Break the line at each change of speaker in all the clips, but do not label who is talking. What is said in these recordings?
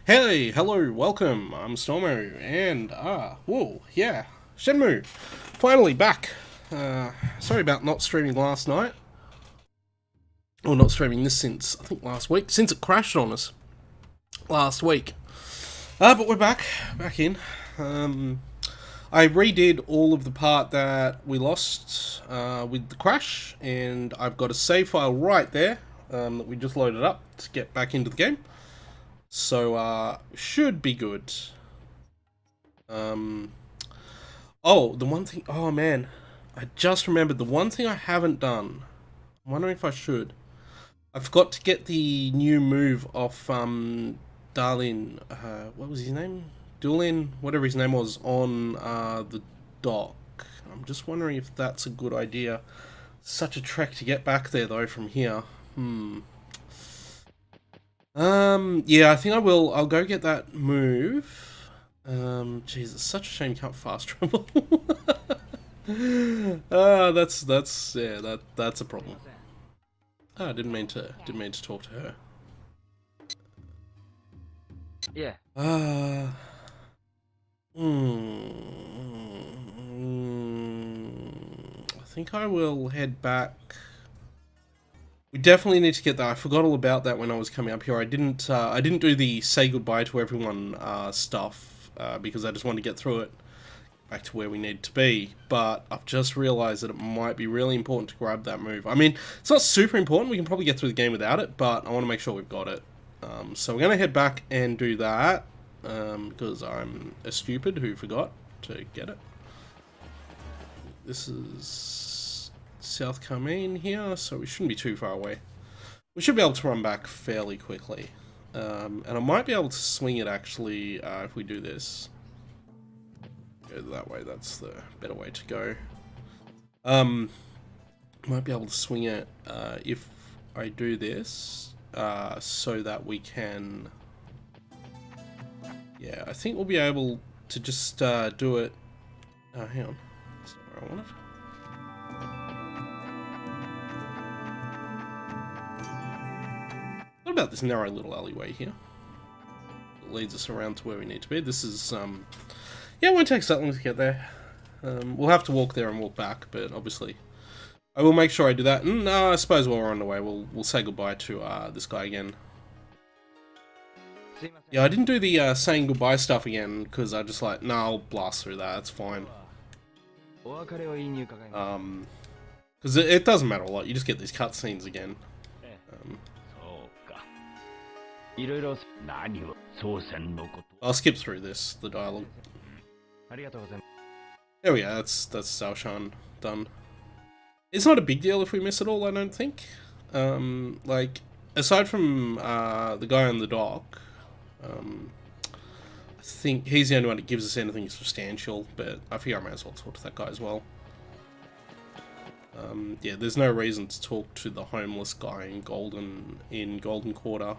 Hey, hello, welcome. I'm Stormo, and whoa, yeah, Shenmue, finally back. Sorry about not streaming last night, or not streaming this since I think last week, since it crashed on us last week. But we're back in. I redid all of the part that we lost with the crash, and I've got a save file right there that we just loaded up to get back into the game. So, should be good. Oh, the one thing, oh man, I just remembered the one thing I haven't done. I'm wondering if I should. I forgot to get the new move off, Darlin, what was his name? Dulin, whatever his name was, on, the dock. I'm just wondering if that's a good idea. Such a trek to get back there, though, from here. Yeah, I think I will. I'll go get that move. Jeez, it's such a shame you can't fast travel. That's a problem. I didn't mean to talk to her.
Yeah.
I think I will head back. We definitely need to get that. I forgot all about that when I was coming up here. I didn't do the say goodbye to everyone stuff because I just wanted to get through it, back to where we need to be. But I've just realised that it might be really important to grab that move. I mean, it's not super important. We can probably get through the game without it, but I want to make sure we've got it. So we're going to head back and do that because I'm a stupid who forgot to get it. This is South Carmine here, so we shouldn't be too far away. We should be able to run back fairly quickly. And I might be able to swing it actually if we do this. Go that way, that's the better way to go. Might be able to swing it if I do this so that we can... Yeah, I think we'll be able to just do it... hang on. That's not where I want it. What about this narrow little alleyway here? It leads us around to where we need to be. This is, yeah, it won't take so long to get there. We'll have to walk there and walk back, but obviously I will make sure I do that. And I suppose while we're on the way, we'll say goodbye to this guy again. Yeah, I didn't do the saying goodbye stuff again because I just like, no, I'll blast through that. It's fine. Because it doesn't matter a lot. You just get these cutscenes again. I'll skip through this, the dialogue. There we go, that's Sao Shan done. It's not a big deal if we miss it all, I don't think. Like, aside from the guy on the dock, I think he's the only one that gives us anything substantial, but I figure I might as well talk to that guy as well. Yeah, there's no reason to talk to the homeless guy in Golden Quarter.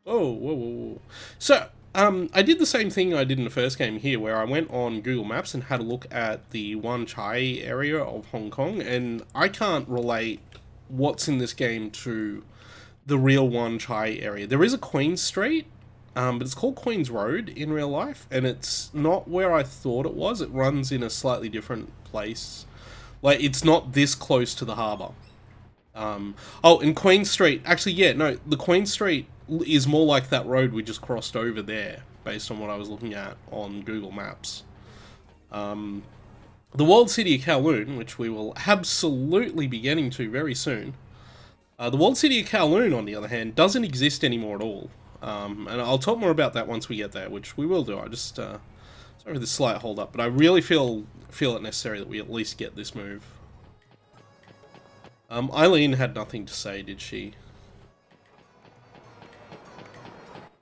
Oh, whoa. So, I did the same thing I did in the first game here, where I went on Google Maps and had a look at the Wan Chai area of Hong Kong, and I can't relate what's in this game to the real Wan Chai area. There is a Queen Street, but it's called Queen's Road in real life, and it's not where I thought it was. It runs in a slightly different place. Like, it's not this close to the harbour. Oh, and Queen Street, actually, yeah, no, the Queen Street is more like that road we just crossed over there, based on what I was looking at on Google Maps. The walled city of Kowloon, which we will absolutely be getting to very soon. The walled city of Kowloon, on the other hand, doesn't exist anymore at all. And I'll talk more about that once we get there, which we will do. I just, sorry for the slight hold up, but I really feel it necessary that we at least get this move. Eileen had nothing to say, did she?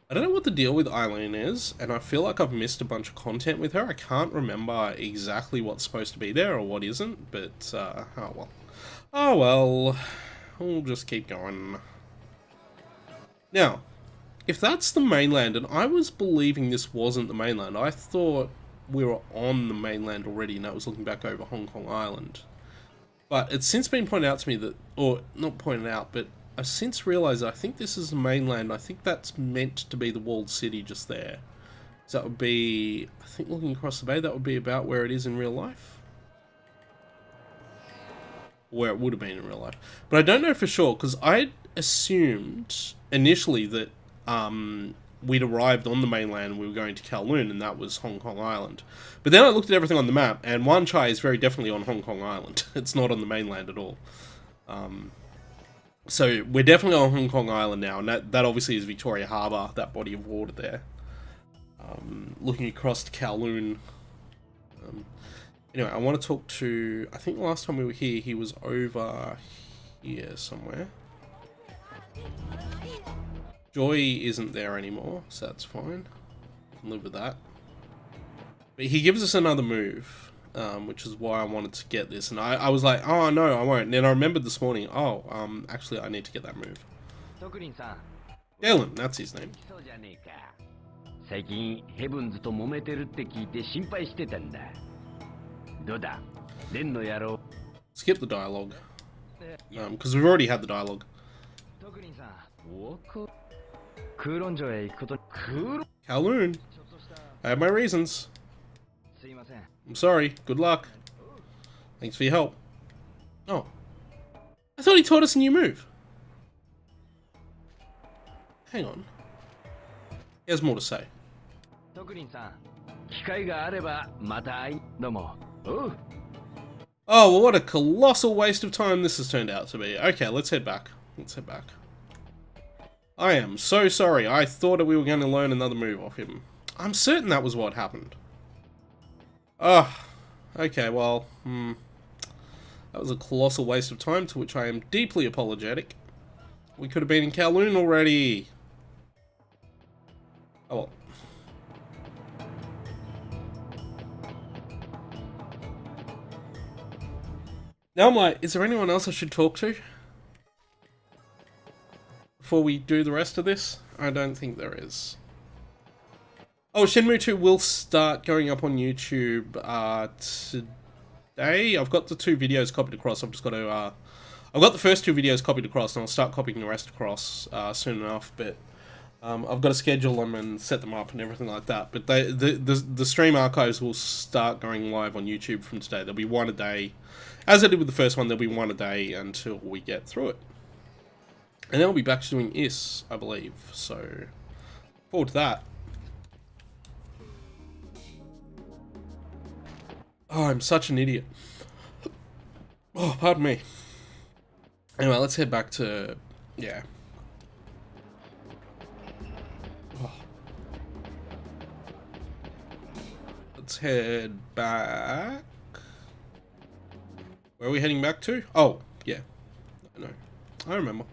I don't know what the deal with Eileen is, and I feel like I've missed a bunch of content with her. I can't remember exactly what's supposed to be there or what isn't, but, oh well. Oh well, we'll just keep going. Now, if that's the mainland, and I was believing this wasn't the mainland, I thought we were on the mainland already and that was looking back over Hong Kong Island. But it's since been pointed out to me that, or not pointed out, but I've since realised I think this is the mainland. I think that's meant to be the walled city just there. So that would be, I think looking across the bay, that would be about where it is in real life. Where it would have been in real life. But I don't know for sure, because I assumed initially that we'd arrived on the mainland and we were going to Kowloon, and that was Hong Kong Island. But then I looked at everything on the map, and Wan Chai is very definitely on Hong Kong Island. It's not on the mainland at all. So we're definitely on Hong Kong Island now, and that obviously is Victoria Harbour, that body of water there. Looking across to Kowloon. Anyway, I want to talk to... I think last time we were here, he was over here somewhere. Joy isn't there anymore, so that's fine. I can live with that. But he gives us another move, which is why I wanted to get this. And I was like, oh, no, I won't. And then I remembered this morning, oh, actually, I need to get that move. Galen, that's his name. Skip the dialogue. Because we've already had the dialogue. Kowloon. I have my reasons. I'm sorry. Good luck. Thanks for your help. Oh. I thought he taught us a new move. Hang on. He has more to say. Oh, well, what a colossal waste of time this has turned out to be. Okay, let's head back. Let's head back. I am so sorry. I thought that we were going to learn another move off him. I'm certain that was what happened. Oh, okay, well, that was a colossal waste of time, to which I am deeply apologetic. We could have been in Kowloon already. Oh, well. Now I'm like, is there anyone else I should talk to before we do the rest of this? I don't think there is. Oh, Shenmue 2 will start going up on YouTube today. I've got the 2 videos copied across. I've just got to... I've got the first 2 videos copied across, and I'll start copying the rest across soon enough. But I've got to schedule them and set them up and everything like that. But the stream archives will start going live on YouTube from today. There'll be 1 a day. As I did with the first one, there'll be 1 a day until we get through it. And then we'll be back to doing Is, I believe. So, forward to that. Oh, I'm such an idiot. Oh, pardon me. Anyway, let's head back to... Yeah. Oh. Let's head back... Where are we heading back to? Oh, yeah. No, I remember.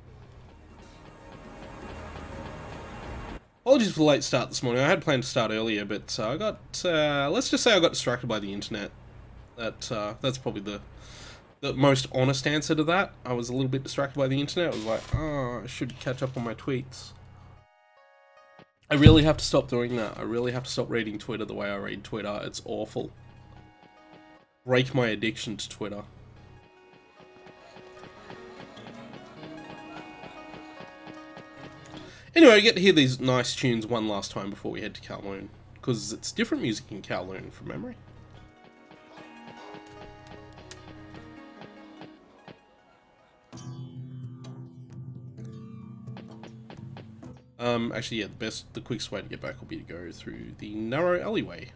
Apologies for the late start this morning. I had planned to start earlier, but I got... let's just say I got distracted by the internet. That's probably the most honest answer to that. I was a little bit distracted by the internet. I was like, oh, I should catch up on my tweets. I really have to stop doing that. I really have to stop reading Twitter the way I read Twitter. It's awful. Break my addiction to Twitter. Anyway, I get to hear these nice tunes one last time before we head to Kowloon, because it's different music in Kowloon from memory. Actually, yeah, the quickest way to get back will be to go through the narrow alleyway.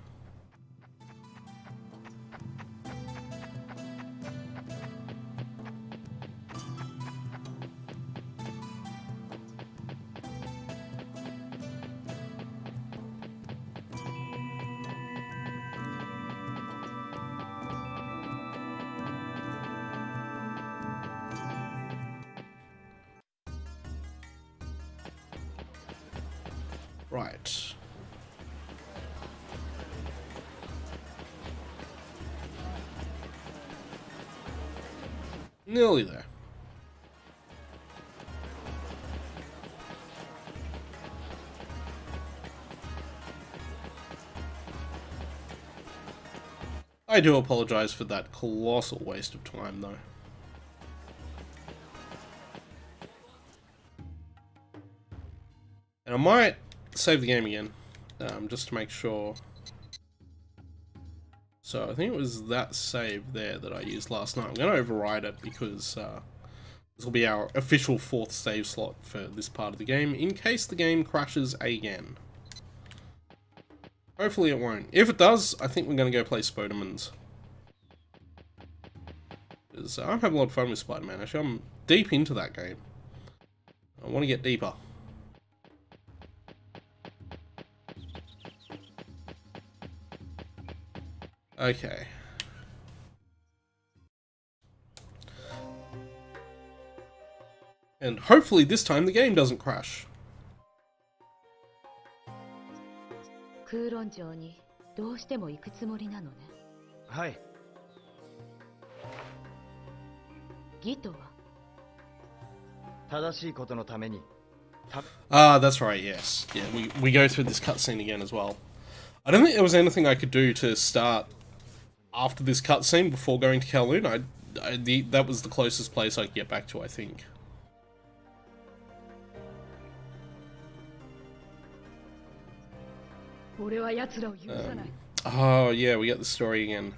Right. Nearly there. I do apologize for that colossal waste of time, though. And I might save the game again, just to make sure. So I think it was that save there that I used last night. I'm going to override it because this will be our official 4th save slot for this part of the game, in case the game crashes again. Hopefully it won't. If it does, I think we're going to go play Spoderman's. Because I'm having a lot of fun with Spider-Man. Actually, I'm deep into that game. I want to get deeper. Okay. And hopefully this time the game doesn't crash.
空論城にどうしても行くつもりなのね。
はい。
義とは
正しいことのために。
Ah, that's right, yes. Yeah, we go through this cutscene again as well. I don't think there was anything I could do to start after this cutscene before going to Kowloon. That was the closest place I could get back to, I think. Oh, yeah, we got the story again.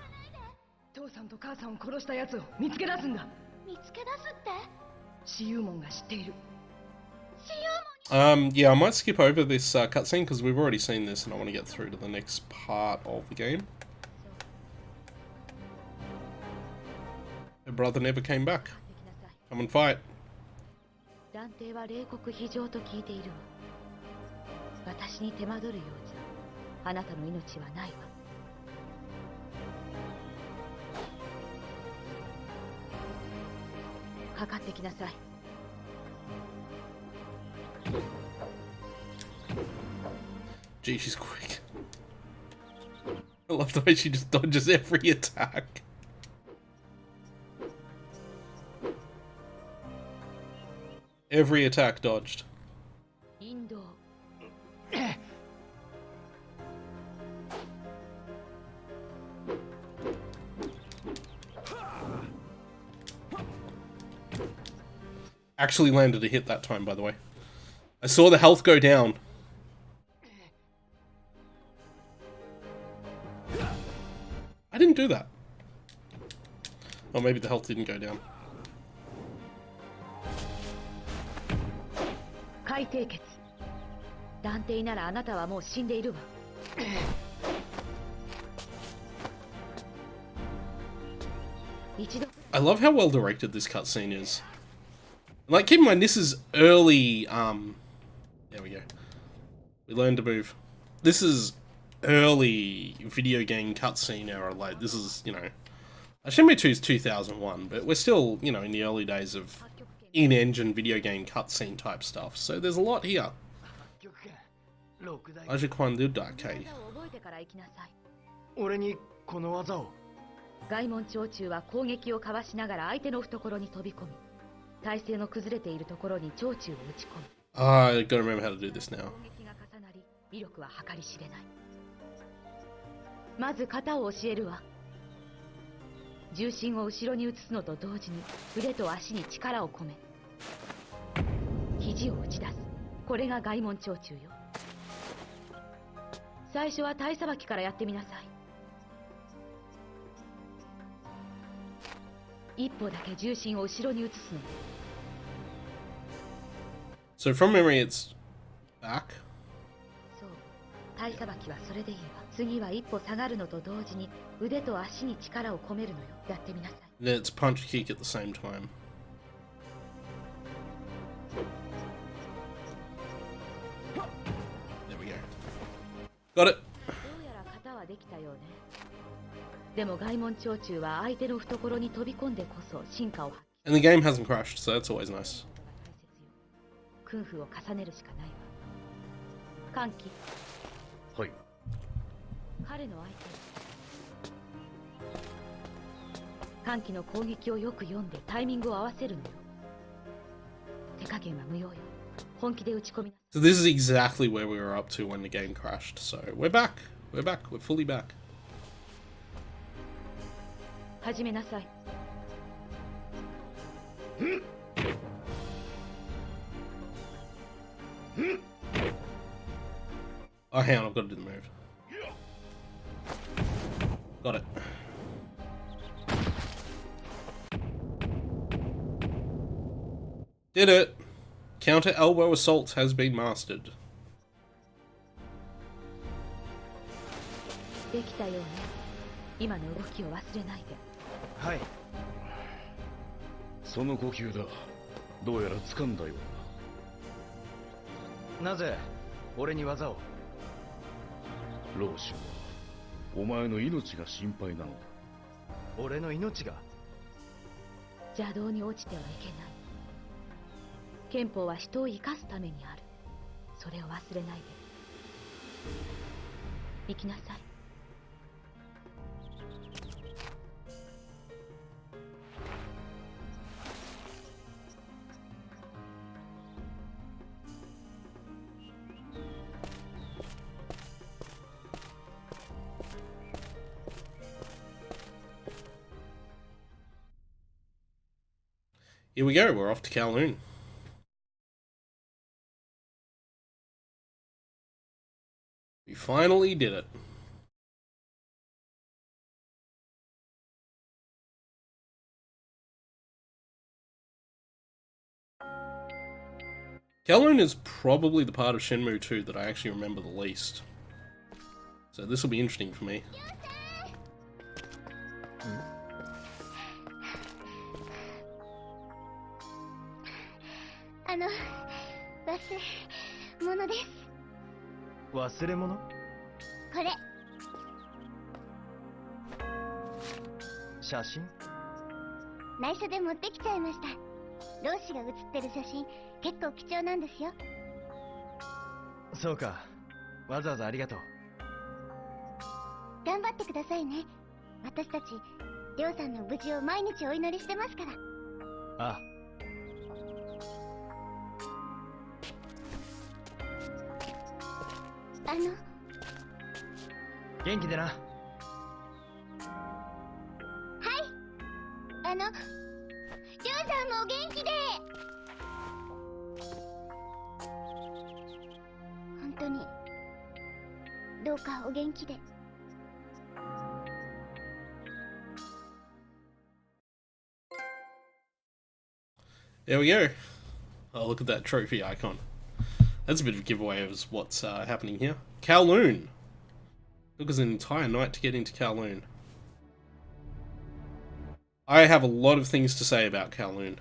Yeah, I might skip over this cutscene because we've already seen this and I want to get through to the next part of the game. Her brother never came back. Come and fight.
断定は冷酷非常と聞いているわ。私に手間取るようじゃ、あなたの命はないわ。かかってきなさい。
Gee, she's quick. I love the way she just dodges every attack. Every attack dodged. Actually landed a hit that time, by the way. I saw the health go down. I didn't do that. Or maybe the health didn't go down. I love how well directed this cutscene is. Like, keep in mind, this is early, there we go. We learned to move. This is early video game cutscene era. Like, this is, you know, Shenmue 2 is 2001, but we're still, you know, in the early days of in-engine video game cutscene type stuff. So there's a lot here. Ajiquandudake.
外門長中は攻撃をかわしながら相手の懐に飛び込み、体勢の崩れているところに長中を打ち込む。
I gotta remember how to do this now.
攻撃が重なり、威力は計り知れない。まず型を教えるわ。重心を後ろに移すのと同時に腕と足に力を込め、肘を打ち出す。これが外門長中よ。最初は体さばきからやってみなさい。一歩だけ重心を後ろに移すの。
So from memory, it's back.
そう、体さばきはそれでいいわ。次は一歩下がるのと同時に腕と足に力を込めるのよ。やってみなさい。
Let's punch kick at the same time. There we go. Got it.
どうやら型はできたようね。でも外門長中は相手の懐に飛び込んでこそ進化を発揮。
And the game hasn't crashed, so that's always nice.
訓夫を重ねるしかないわ。歓喜。
はい。
彼の相手。歓喜の攻撃をよく読んでタイミングを合わせるのよ。手加減は無用よ。本気で打ち込みな。
So this is exactly where we were up to when the game crashed. So we're back. We're back. We're fully back.
始めなさい。
Oh, hang on, I've got to do the move. Got it. Did it! Counter elbow assault has been mastered.
できたようね。今の動きを忘れないで。
はい。
その呼吸だ。どうやら掴んだよう
なぜ俺に技を？
だ。老子はお前の命が心配なのだ。
俺の命が？
邪道に落ちてはいけない。憲法は人を生かすためにある。それを忘れないで。行きなさい。
Here we go, we're off to Kowloon. We finally did it. Kowloon is probably the part of Shenmue 2 that I actually remember the least. So this will be interesting for me.
忘れ物です。
忘れ物？
これ
写真？
内緒で持ってきちゃいました。老子が写ってる写真結構貴重なんですよ。
そうか。わざわざありがとう。
頑張ってくださいね。私たちりょうさんの無事を毎日お祈りしてますから。
ああ。元気でな。
はい。りょうさんもお元気で。本当にどうかお元気で。
There we go. Oh, look at that trophy icon. That's a bit of a giveaway of what's happening here. Kowloon! Took us an entire night to get into Kowloon. I have a lot of things to say about Kowloon.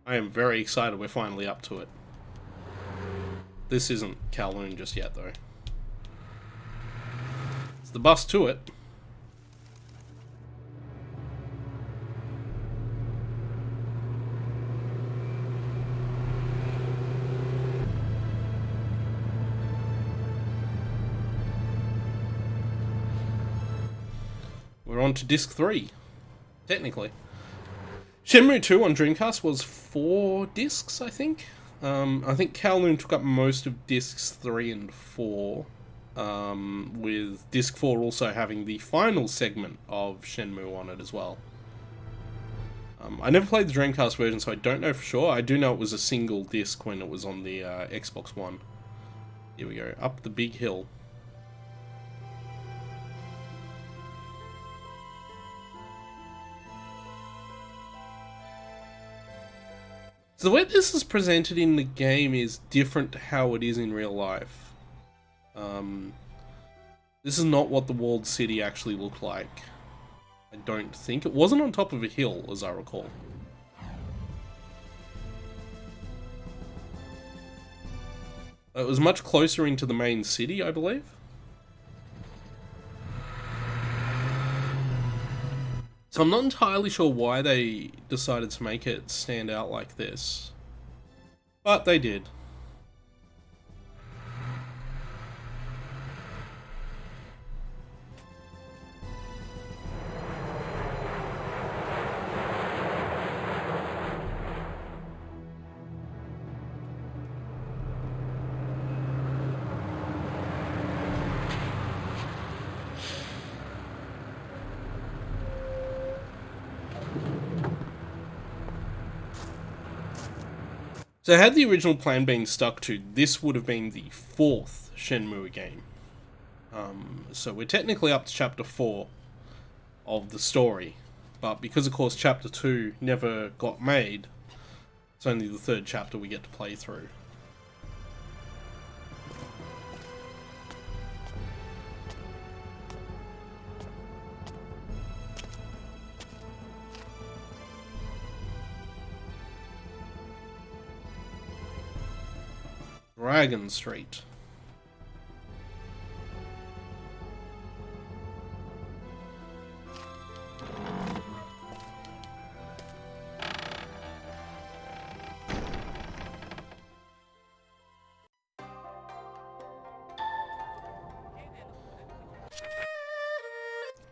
I am very excited we're finally up to it. This isn't Kowloon just yet, though. It's the bus to it. We're on to disc 3, technically. Shenmue 2 on Dreamcast was 4 discs, I think. I think Kowloon took up most of discs 3 and 4, with disc 4 also having the final segment of Shenmue on it as well. I never played the Dreamcast version, so I don't know for sure. I do know it was a single disc when it was on the Xbox One. Here we go, up the big hill. So the way this is presented in the game is different to how it is in real life. This is not what the walled city actually looked like. I don't think. It wasn't on top of a hill, as I recall. It was much closer into the main city, I believe. So I'm not entirely sure why they decided to make it stand out like this. But they did. So had the original plan been stuck to, this would have been the 4th Shenmue game. So we're technically up to chapter 4 of the story, but because of course chapter 2 never got made, it's only the 3rd chapter we get to play through. Dragon Street.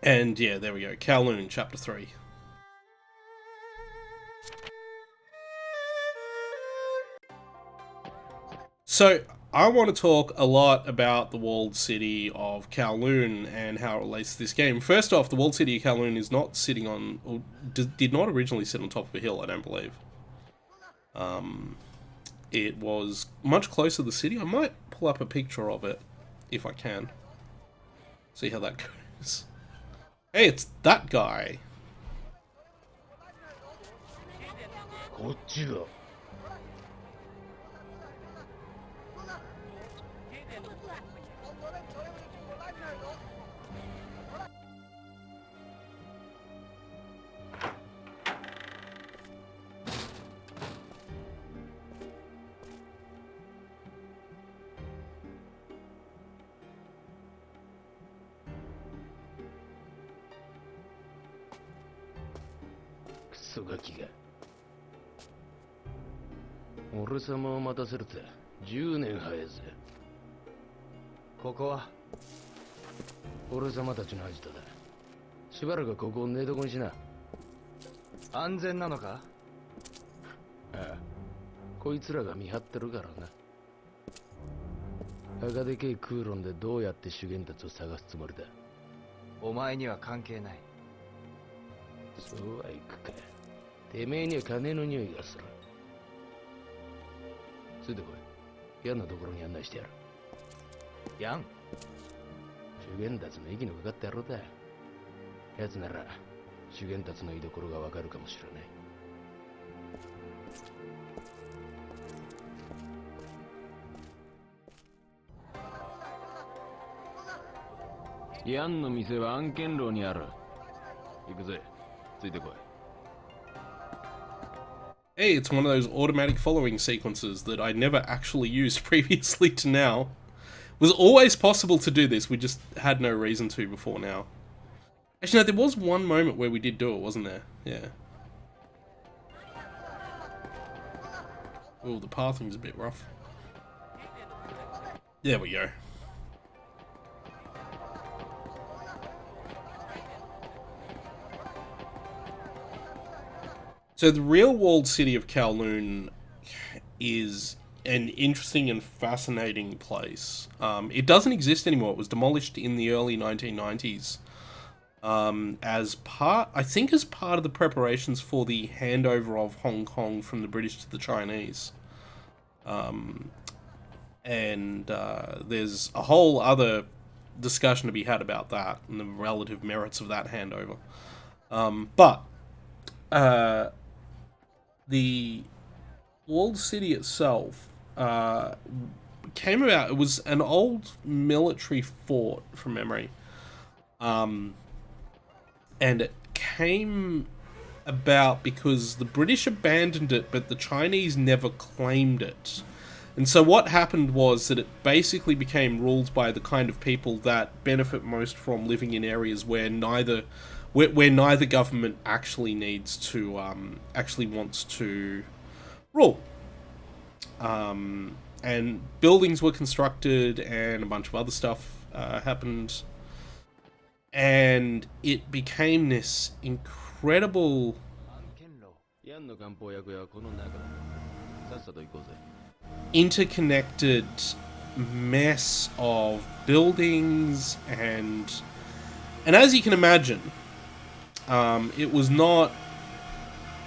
And yeah, there we go. Kowloon, Chapter 3. So, I want to talk a lot about the walled city of Kowloon and how it relates to this game. First off, the walled city of Kowloon is not sitting on, or did not originally sit on top of a hill, I don't believe. It was much closer to the city. I might pull up a picture of it, if I can. See how that goes. Hey, it's that guy.
こっちが クソガキが俺様を待たせると10年早いぜ。
ここは
俺様たちのアジトだ。しばらくここを寝床にしな。
安全なのか？
ああ、こいつらが見張ってるからな。赤でけえ空論でどうやって修験たちを探すつもりだ。
お前には関係ない。
そうはいくか。てめえには金の匂いがする。ついてこい。ヤンのところに案内してやる。
ヤン？
修験たちの息のかかった野郎だ。奴なら修験たちの居所がわかるかもしれない。ヤンの店は案件楼にある。行くぜ。ついてこい。
Hey, it's one of those automatic following sequences that I never actually used previously to now. It was always possible to do this, we just had no reason to before now. Actually, no, there was one moment where we did do it, wasn't there? Yeah. Oh, the pathing's a bit rough. There we go. So the real walled city of Kowloon is an interesting and fascinating place. It doesn't exist anymore. It was demolished in the early 1990s as part, I think, as part of the preparations for the handover of Hong Kong from the British to the Chinese. There's a whole other discussion to be had about that and the relative merits of that handover. The walled city itself came about, it was an old military fort from memory. And it came about because the British abandoned it, but the Chinese never claimed it. And so what happened was that it basically became ruled by the kind of people that benefit most from living in areas where neither government actually needs to, actually wants to rule. And buildings were constructed and a bunch of other stuff happened. And it became this incredible interconnected mess of buildings and as you can imagine, it was not...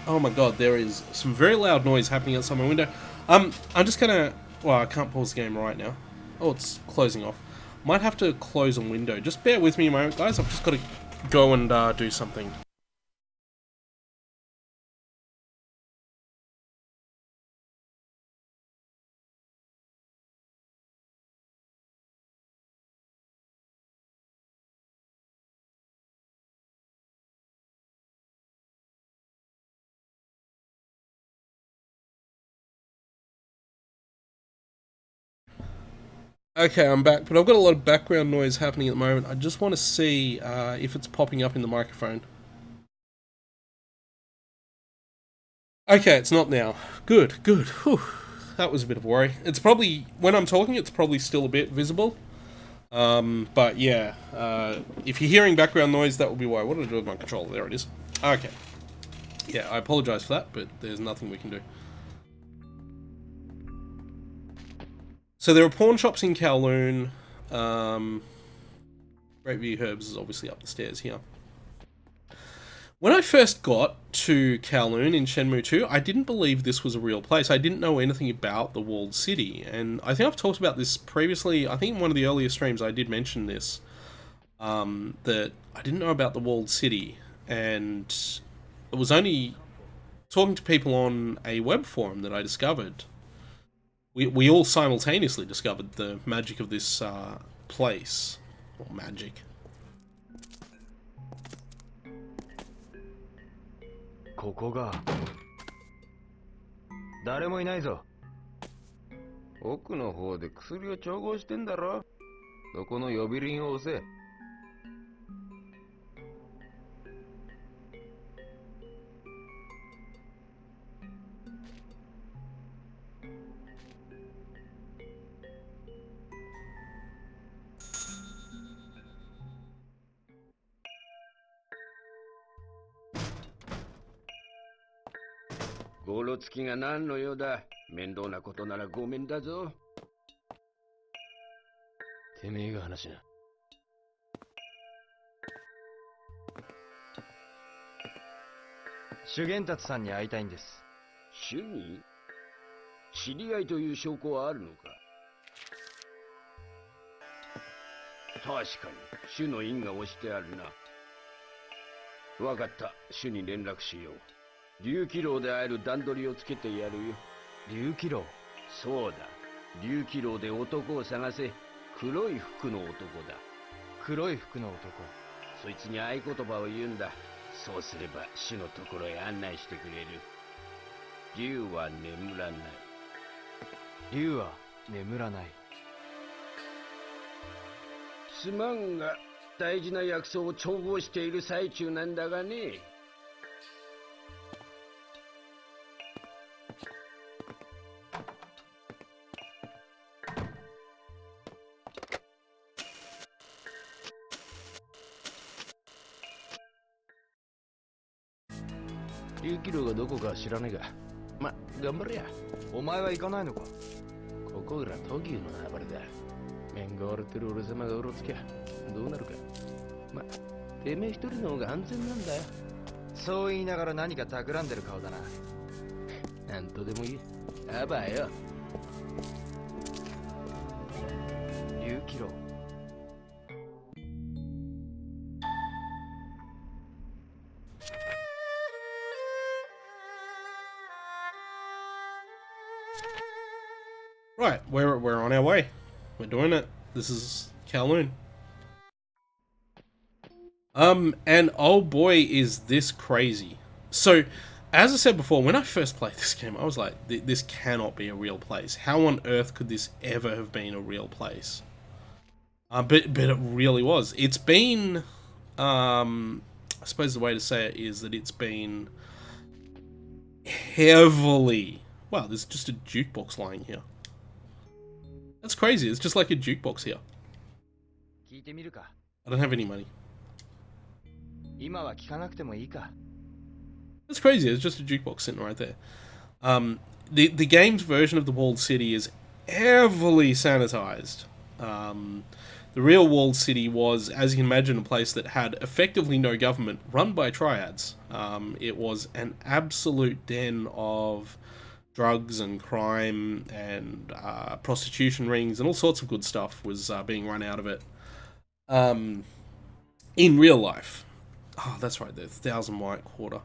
Oh my god, there is some very loud noise happening outside my window. I'm just gonna... Well, I can't pause the game right now. Oh, it's closing off. Might have to close a window. Just bear with me a moment, guys. I've just got to go and do something. Okay, I'm back, but I've got a lot of background noise happening at the moment. I just want to see if it's popping up in the microphone. Okay, it's not now. Good, good. Whew. That was a bit of a worry. It's probably, when I'm talking, it's probably still a bit visible. But yeah, if you're hearing background noise, that will be why. What did I do with my controller? There it is. Okay. Yeah, I apologise for that, but there's nothing we can do. So there are pawn shops in Kowloon. Great View Herbs is obviously up the stairs here. When I first got to Kowloon in Shenmue 2, I didn't believe this was a real place. I didn't know anything about the walled city, and I think I've talked about this previously. I think in one of the earlier streams I did mention this, that I didn't know about the walled city, and it was only talking to people on a web forum that I discovered. We all simultaneously discovered the magic of this place. Or magic.
ここが誰もいないぞ。
奥の方で薬を調合してんだろ。そこの呼び鈴を押せ。ゴロつきが何の用だ。面倒なことならごめんだぞ。てめえが話しな。
修験達さんに会いたいんです。
主に知り合いという証拠はあるのか。確かに主の印が押してあるな。わかった。主に連絡しよう。竜気楼で会える段取りをつけてやるよ。
竜気楼。
そうだ。竜気楼で男を探せ。黒い服の男だ。
黒い服の男。
そいつに合言葉を言うんだ。そうすれば主のところへ案内してくれる。竜は眠らない。
竜は眠らない。
すまんが大事な薬草を調合している最中なんだがね。竜気楼がどこか知らねえが。ま、頑張れや。
お前は行かないのか。
ここら都牛の暴れだ。面が割れてる俺様がうろつきゃどうなるか。ま、てめえ一人の方が安全なんだよ。
そう言いながら何か企んでる顔だな。
なんとでも言え。あばよ。
竜気楼。
Right, we're on our way. We're doing it. This is Kowloon. And oh boy, is this crazy. So, as I said before, when I first played this game, I was like, this cannot be a real place. How on earth could this ever have been a real place? But it really was. It's been, I suppose the way to say it is that it's been heavily... Wow, there's just a jukebox lying here. That's crazy. It's just like a jukebox here.
聞いてみるか。
I don't have any money.
今は聞かなくてもいいか。
That's crazy. It's just a jukebox sitting right there. The game's version of the walled city is heavily sanitized. The real walled city was, as you can imagine, a place that had effectively no government, run by triads. It was an absolute den of drugs and crime and prostitution rings and all sorts of good stuff was being run out of it in real life. Oh, that's right, the Thousand White Quarter.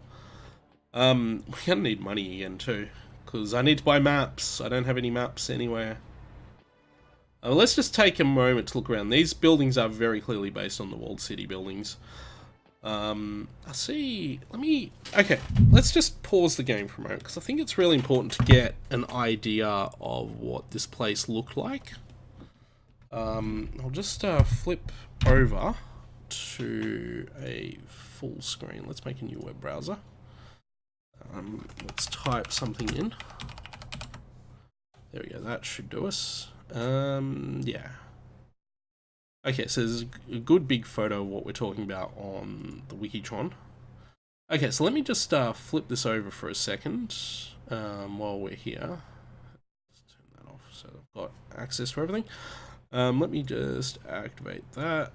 We're gonna need money again too, because I need to buy maps. I don't have any maps anywhere. Let's just take a moment to look around. These buildings are very clearly based on the walled city buildings. I see. Okay, let's just pause the game for a moment, because I think it's really important to get an idea of what this place looked like. I'll just flip over to a full screen. Let's make a new web browser. Let's type something in. There we go, that should do us. Yeah. Okay, so there's a good big photo of what we're talking about on the Wikitron. Okay, so let me just flip this over for a second while we're here. Let's turn that off so I've got access to everything. Let me just activate that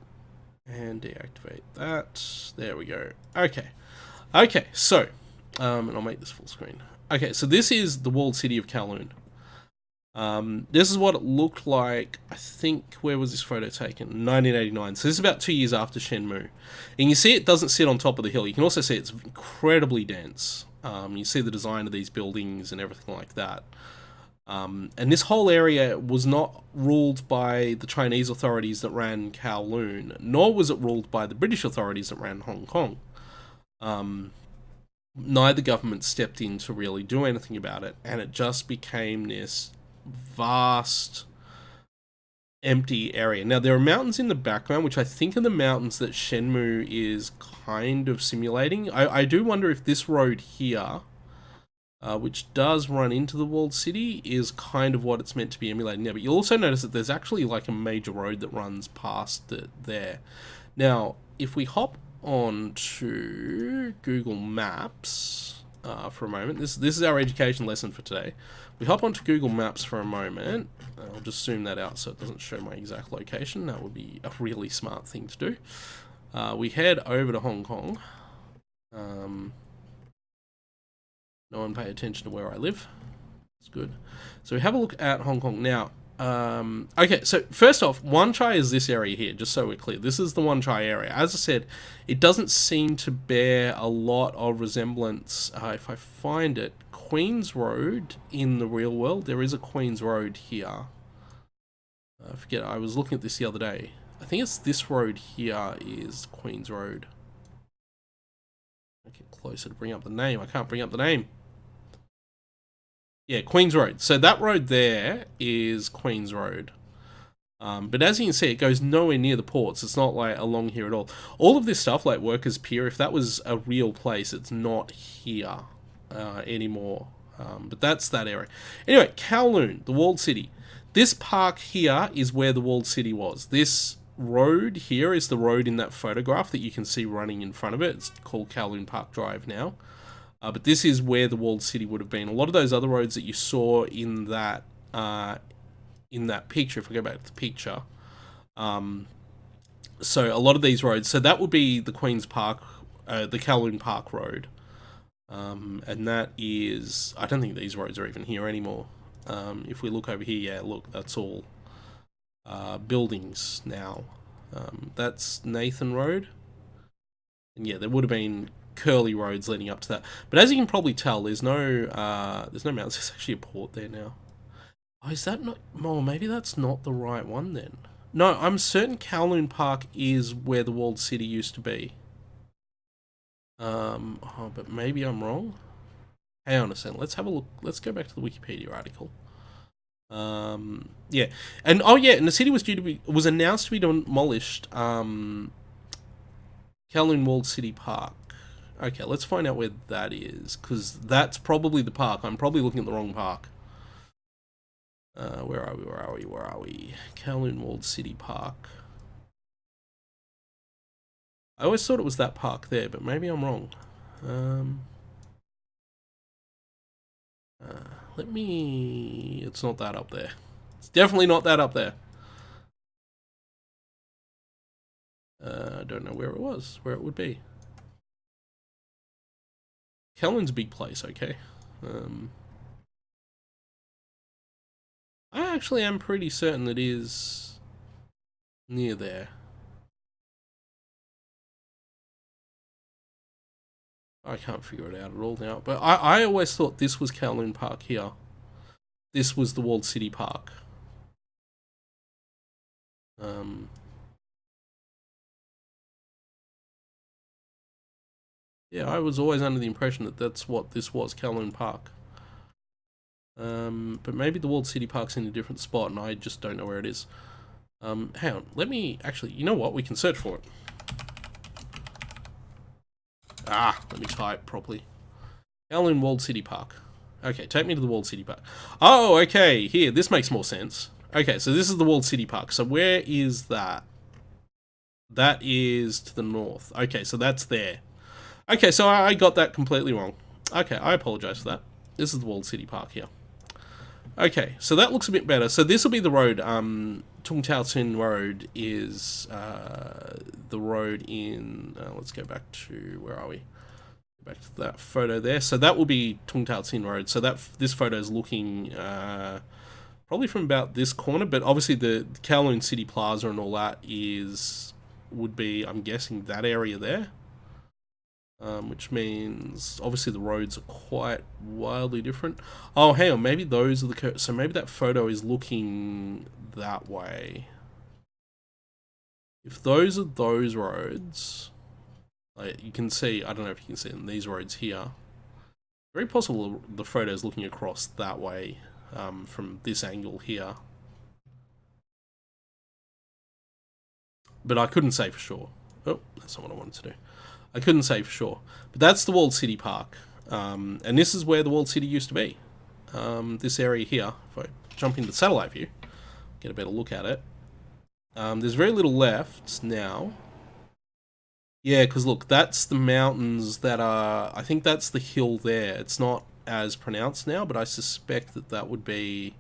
and deactivate that. There we go. Okay. Okay, so, and I'll make this full screen. Okay, so this is the walled city of Kowloon. This is what it looked like, I think, where was this photo taken? 1989. So this is about 2 years after Shenmue. And you see it doesn't sit on top of the hill. You can also see it's incredibly dense. You see the design of these buildings and everything like that. And this whole area was not ruled by the Chinese authorities that ran Kowloon, nor was it ruled by the British authorities that ran Hong Kong. Neither government stepped in to really do anything about it, and it just became this vast empty area. Now there are mountains in the background, which I think are the mountains that Shenmue is kind of simulating. I do wonder if this road here, which does run into the walled city, is kind of what it's meant to be emulating there. But you'll also notice that there's actually like a major road that runs past it there. Now if we hop on to Google Maps for a moment, this is our education lesson for today. We hop onto Google Maps for a moment. I'll just zoom that out so it doesn't show my exact location. That would be a really smart thing to do. We head over to Hong Kong. No one pay attention to where I live. That's good. So we have a look at Hong Kong now. Okay, so first off, Wan Chai is this area here, just so we're clear. This is the Wan Chai area. As I said, it doesn't seem to bear a lot of resemblance. If I find it, Queen's Road in the real world, there is a Queen's Road here. I forget, I was looking at this the other day. I think it's this road here is Queen's Road. Get closer to bring up the name. I can't bring up the name. Yeah, Queen's Road. So that road there is Queen's Road. But as you can see, it goes nowhere near the ports. It's not like along here at all. All of this stuff, like Workers' Pier, if that was a real place, it's not here anymore. But that's that area. Anyway, Kowloon, the walled city. This park here is where the walled city was. This road here is the road in that photograph that you can see running in front of it. It's called Kowloon Park Drive now. But this is where the walled city would have been. A lot of those other roads that you saw in that picture, if we go back to the picture, so a lot of these roads, so that would be the Queen's Park, the Kowloon Park Road, and that is, I don't think these roads are even here anymore. If we look over here, yeah, look, that's all buildings now. That's Nathan Road, and yeah, there would have been curly roads leading up to that. But as you can probably tell, there's no mountains. There's actually a port there now. Oh, is that not? Oh, maybe that's not the right one then. No, I'm certain Kowloon Park is where the walled city used to be. Oh, but maybe I'm wrong. Hang on a second. Let's have a look. Let's go back to the Wikipedia article. Yeah, and oh yeah, and the city was was announced to be demolished. Kowloon Walled City Park. Okay, let's find out where that is, because that's probably the park. I'm probably looking at the wrong park. Where are we? Kowloon Walled City Park. I always thought it was that park there, but maybe I'm wrong. Let me... It's not that up there. It's definitely not that up there. I don't know where it was, where it would be. Kowloon's a big place, okay. actually am pretty certain it is near there. I can't figure it out at all now. But I always thought this was Kowloon Park here. This was the Walled City Park. Yeah, I was always under the impression that that's what this was, Kowloon Park. But maybe the Walled City Park's in a different spot and I just don't know where it is. Hang on, let me actually, you know what, we can search for it. Let me type properly. Kowloon Walled City Park. Okay, take me to the Walled City Park. Oh, okay, here, this makes more sense. Okay, so this is the Walled City Park. So where is that? That is to the north. Okay, so that's there. Okay, so I got that completely wrong. Okay, I apologize for that. This is the Walled City Park here. Okay, so that looks a bit better. So this will be the road. Tung Tao Tin Road is the road in... let's go back to... Where are we? Back to that photo there. So that will be Tung Tao Tin Road. So that this photo is looking probably from about this corner, but obviously the Kowloon City Plaza and all that would be, I'm guessing, that area there. Which means obviously the roads are quite wildly different. Oh, hang on, maybe those are the... So maybe that photo is looking that way. If those are those roads... Like you can see, I don't know if you can see in these roads here. Very possible the photo is looking across that way from this angle here. But I couldn't say for sure. Oh, that's not what I wanted to do. I couldn't say for sure. But that's the Walled City Park. And this is where the Walled City used to be. This area here, if I jump into satellite view, get a better look at it. There's very little left now. Yeah, because look, that's the mountains that are... I think that's the hill there. It's not as pronounced now, but I suspect that that would be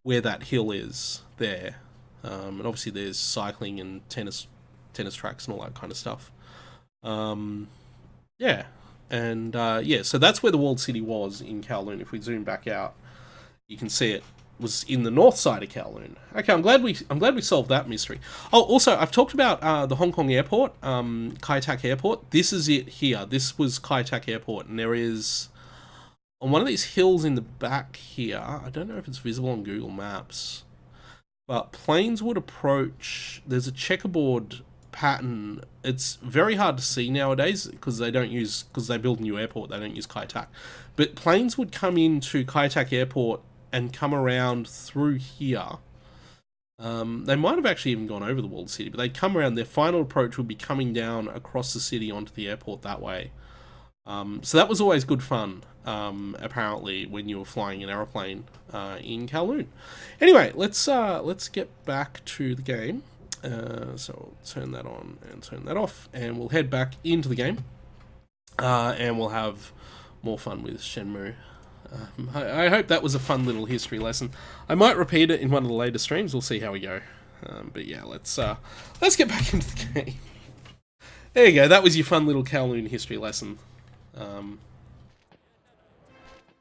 where that hill is there. And obviously there's cycling and tennis tracks and all that kind of stuff. Yeah, and yeah, so that's where the Walled City was in Kowloon. If we zoom back out, you can see it was in the north side of Kowloon. Okay, I'm glad we solved that mystery. Oh, also, I've talked about the Hong Kong airport, Kai Tak Airport. This is it here. This was Kai Tak Airport, and there is on one of these hills in the back here. I don't know if it's visible on Google Maps, but planes would approach. There's a checkerboard pattern. It's very hard to see nowadays because they build a new airport. They don't use Kai Tak, but planes would come into Kai Tak Airport and come around through here. They might have actually even gone over the Walled City, but they'd come around. Their final approach would be coming down across the city onto the airport that way. So that was always good fun, apparently, when you were flying an aeroplane in Kowloon. Anyway, let's get back to the game. So I'll turn that on and turn that off, and we'll head back into the game, and we'll have more fun with Shenmue. I hope that was a fun little history lesson. I might repeat it in one of the later streams. We'll see how we go. But yeah, let's get back into the game. There you go. That was your fun little Kowloon history lesson.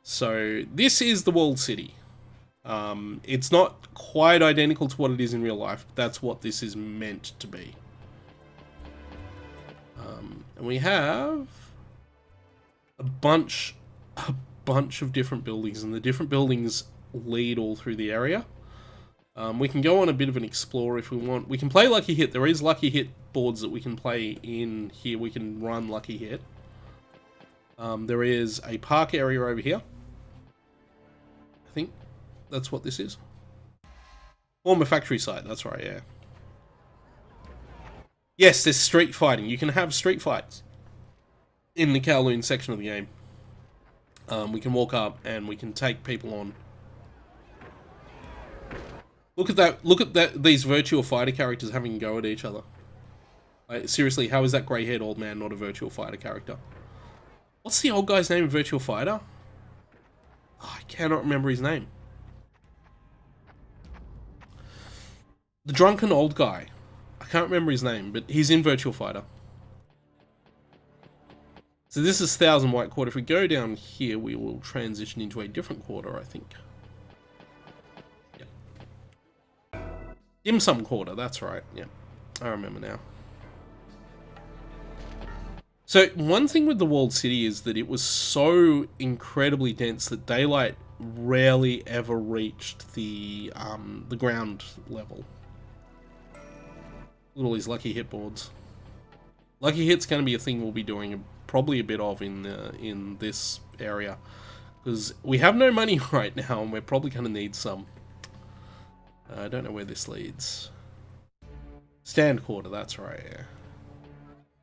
So this is the Walled City. It's not quite identical to what it is in real life, but that's what this is meant to be. And we have a bunch of different buildings, and the different buildings lead all through the area. We can go on a bit of an explore if we want. We can play Lucky Hit. There is Lucky Hit boards that we can play in here. We can run Lucky Hit. There is a park area over here. I think that's what this is. Former factory site, that's right, yeah. Yes, there's street fighting. You can have street fights in the Kowloon section of the game. We can walk up and we can take people on. Look at that! Look at that! These virtual fighter characters having a go at each other. Like, seriously, how is that grey-haired old man not a virtual fighter character? What's the old guy's name in Virtual Fighter? Oh, I cannot remember his name. The drunken old guy. I can't remember his name, but he's in Virtual Fighter. So this is 1000 White Quarter. If we go down here, we will transition into a different quarter, I think. Yep. Dim Sum Quarter, that's right. Yeah, I remember now. So one thing with the walled city is that it was so incredibly dense that daylight rarely ever reached the ground level. Look at all these lucky hit boards. Lucky hit's going to be a thing we'll be doing probably a bit of in this area, because we have no money right now and we're probably going to need some. I don't know where this leads. Stand quarter, that's right. Yeah.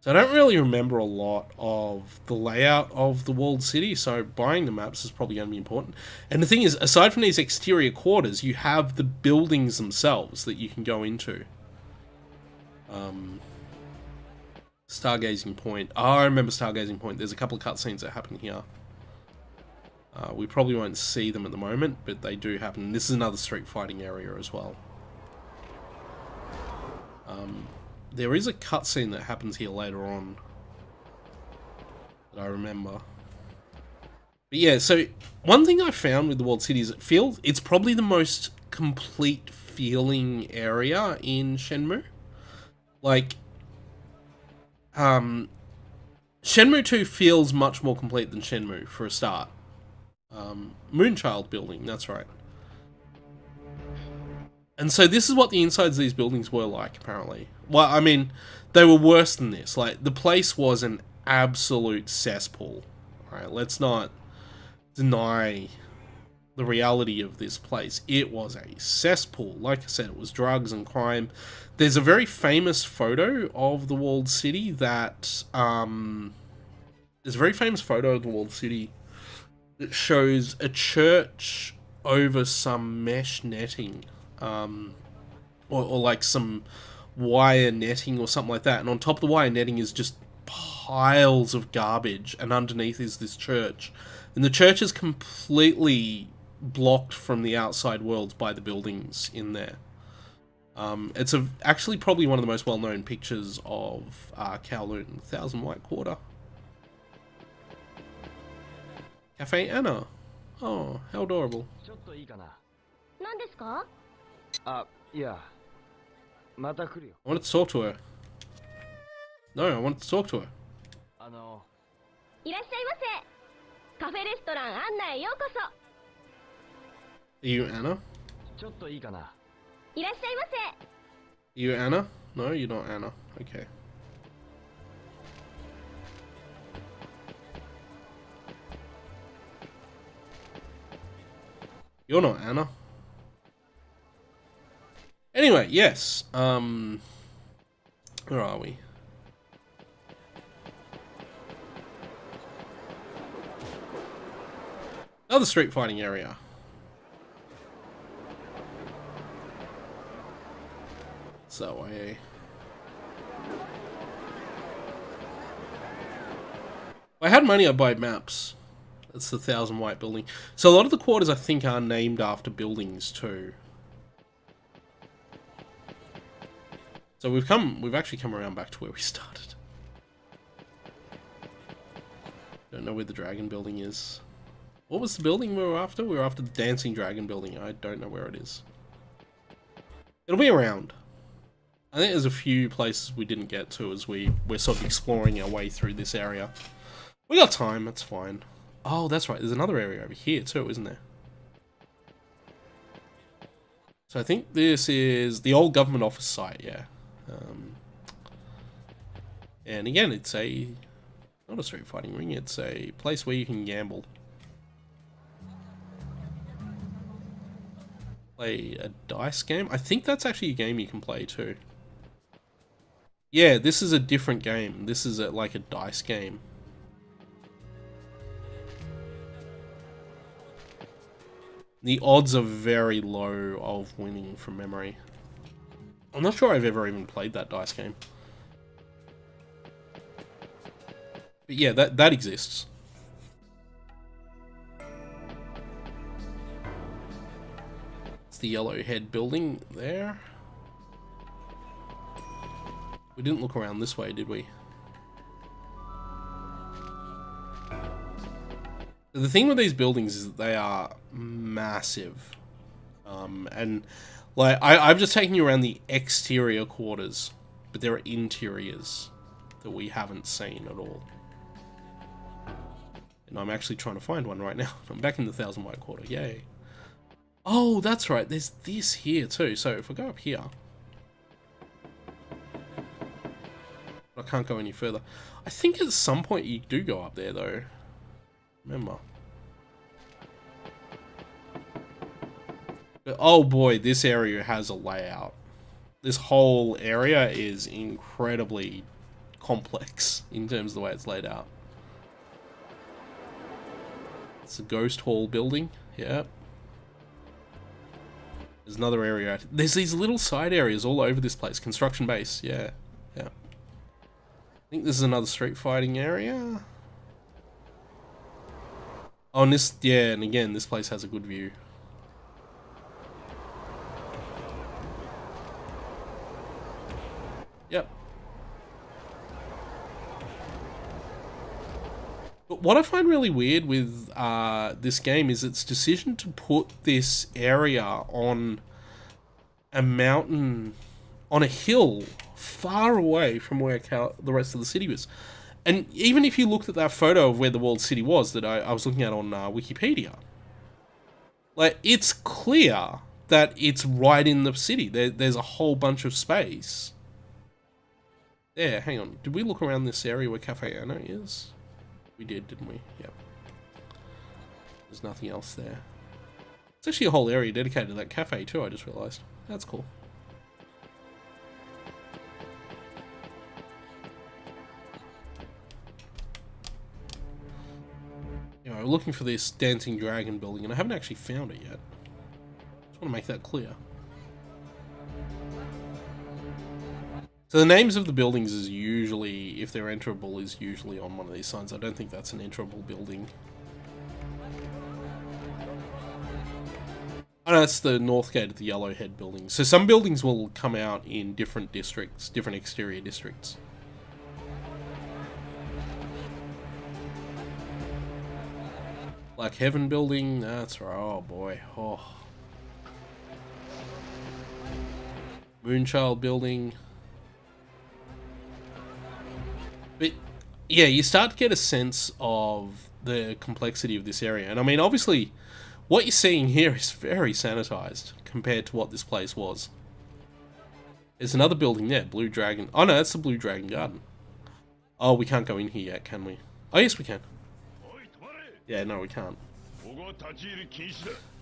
So I don't really remember a lot of the layout of the walled city, so buying the maps is probably going to be important. And the thing is, aside from these exterior quarters, you have the buildings themselves that you can go into. Stargazing Point. Oh, I remember Stargazing Point. There's a couple of cutscenes that happen here. We probably won't see them at the moment, but they do happen. This is another street fighting area as well. There is a cutscene that happens here later on that I remember. But yeah, so one thing I found with the walled city is it's probably the most complete feeling area in Shenmue. Like, Shenmue 2 feels much more complete than Shenmue for a start. Moonchild building, that's right. And so this is what the insides of these buildings were like, apparently. Well, I mean, they were worse than this. Like, the place was an absolute cesspool. Alright, let's not deny the reality of this place. It was a cesspool. Like I said, it was drugs and crime. There's a very famous photo of the walled city that... there's a very famous photo of the walled city that shows a church over some mesh netting. Or like some wire netting or something like that, and on top of the wire netting is just piles of garbage, and underneath is this church, and the church is completely blocked from the outside world by the buildings in there. It's actually probably one of the most well-known pictures of Kowloon, Thousand White Quarter. Cafe Anna. Oh, how adorable.
何ですか?
あ、いや、また来るよ。
I wanted to talk to her. No, I wanted to talk to her.
いらっしゃいませ。カフェレストラン案内へようこそ。
Are you Anna?
ちょっといいかな。
いらっしゃいませ。
Are you Anna? No, you're not Anna. Okay. You're not Anna. Anyway, yes. Where are we? Another street fighting area. So if I had money, I'd buy maps. That's the Thousand White building. So a lot of the quarters, I think, are named after buildings too. So we've actually come around back to where we started. Don't know where the dragon building is. What was the building we were after? We were after the dancing dragon building. I don't know where it is. It'll be around. I think there's a few places we didn't get to as we're sort of exploring our way through this area. We got time, that's fine. Oh, that's right. There's another area over here too, isn't there? So I think this is the old government office site, yeah. And again, it's not a street fighting ring, it's a place where you can gamble. Play a dice game? I think that's actually a game you can play too. Yeah, this is a different game. This is like a dice game. The odds are very low of winning from memory. I'm not sure I've ever even played that dice game. But yeah, that exists. It's the yellow head building there. We didn't look around this way, did we? The thing with these buildings is that they are massive. And like I've just taken you around the exterior quarters, but there are interiors that we haven't seen at all. And I'm actually trying to find one right now. I'm back in the 1,000 White Quarter. Yay. Oh, that's right. There's this here too. So if we go up here, I can't go any further. I think at some point you do go up there though. Remember. But, oh boy, this area has a layout. This whole area is incredibly complex in terms of the way it's laid out. It's a ghost hall building. Yep. There's another area. There's these little side areas all over this place. Construction base. Yeah. Yeah. I think this is another street fighting area. Oh, and this, yeah, and again, this place has a good view. Yep. But what I find really weird with this game is its decision to put this area on a mountain, on a hill, far away from where the rest of the city was. And even if you looked at that photo of where the walled city was that I was looking at on Wikipedia, like, it's clear that it's right in the city. There's a whole bunch of space. There, hang on. Did we look around this area where Cafe Anna is? We did, didn't we? Yep. There's nothing else there. It's actually a whole area dedicated to that cafe too, I just realised. That's cool. You know, I'm looking for this dancing dragon building and I haven't actually found it yet. Just want to make that clear. So the names of the buildings is usually, if they're enterable, is usually on one of these signs. I don't think that's an enterable building. Oh no, that's the north gate of the Yellowhead building. So some buildings will come out in different districts, different exterior districts. Black Heaven building, that's right, oh boy, oh. Moonchild building. But yeah, you start to get a sense of the complexity of this area. And I mean, obviously, what you're seeing here is very sanitized compared to what this place was. There's another building there, Blue Dragon. Oh no, that's the Blue Dragon Garden. Oh, we can't go in here yet, can we? Oh yes, we can. Yeah, no, we can't.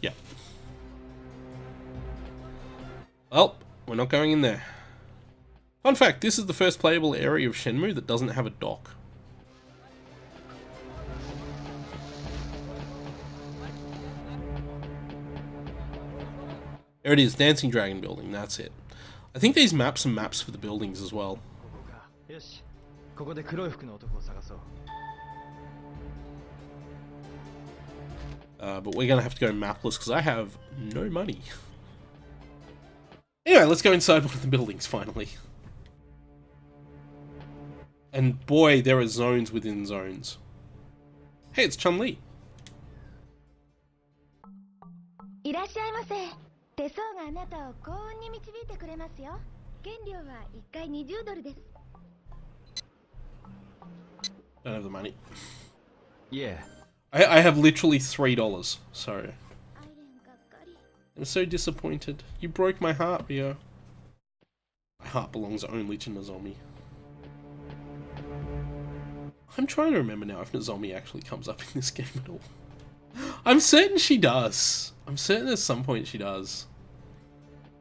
Yeah. Well, we're not going in there. Fun fact, this is the first playable area of Shenmue that doesn't have a dock. There it is, Dancing Dragon Building, that's it. I think these maps are maps for the buildings as well. But we're gonna have to go mapless because I have no money. Anyway, let's go inside one of the buildings finally. And boy, there are zones within zones. Hey, it's Chun-Li.
いらっしゃいませ。手相があなたを幸運に導いてくれますよ。権料は1回20ドルです。
Don't have the money.
Yeah.
I have literally $3, so... I'm so disappointed. You broke my heart, Rio. My heart belongs only to Nozomi. I'm trying to remember now if Nozomi actually comes up in this game at all. I'm certain she does. I'm certain at some point she does.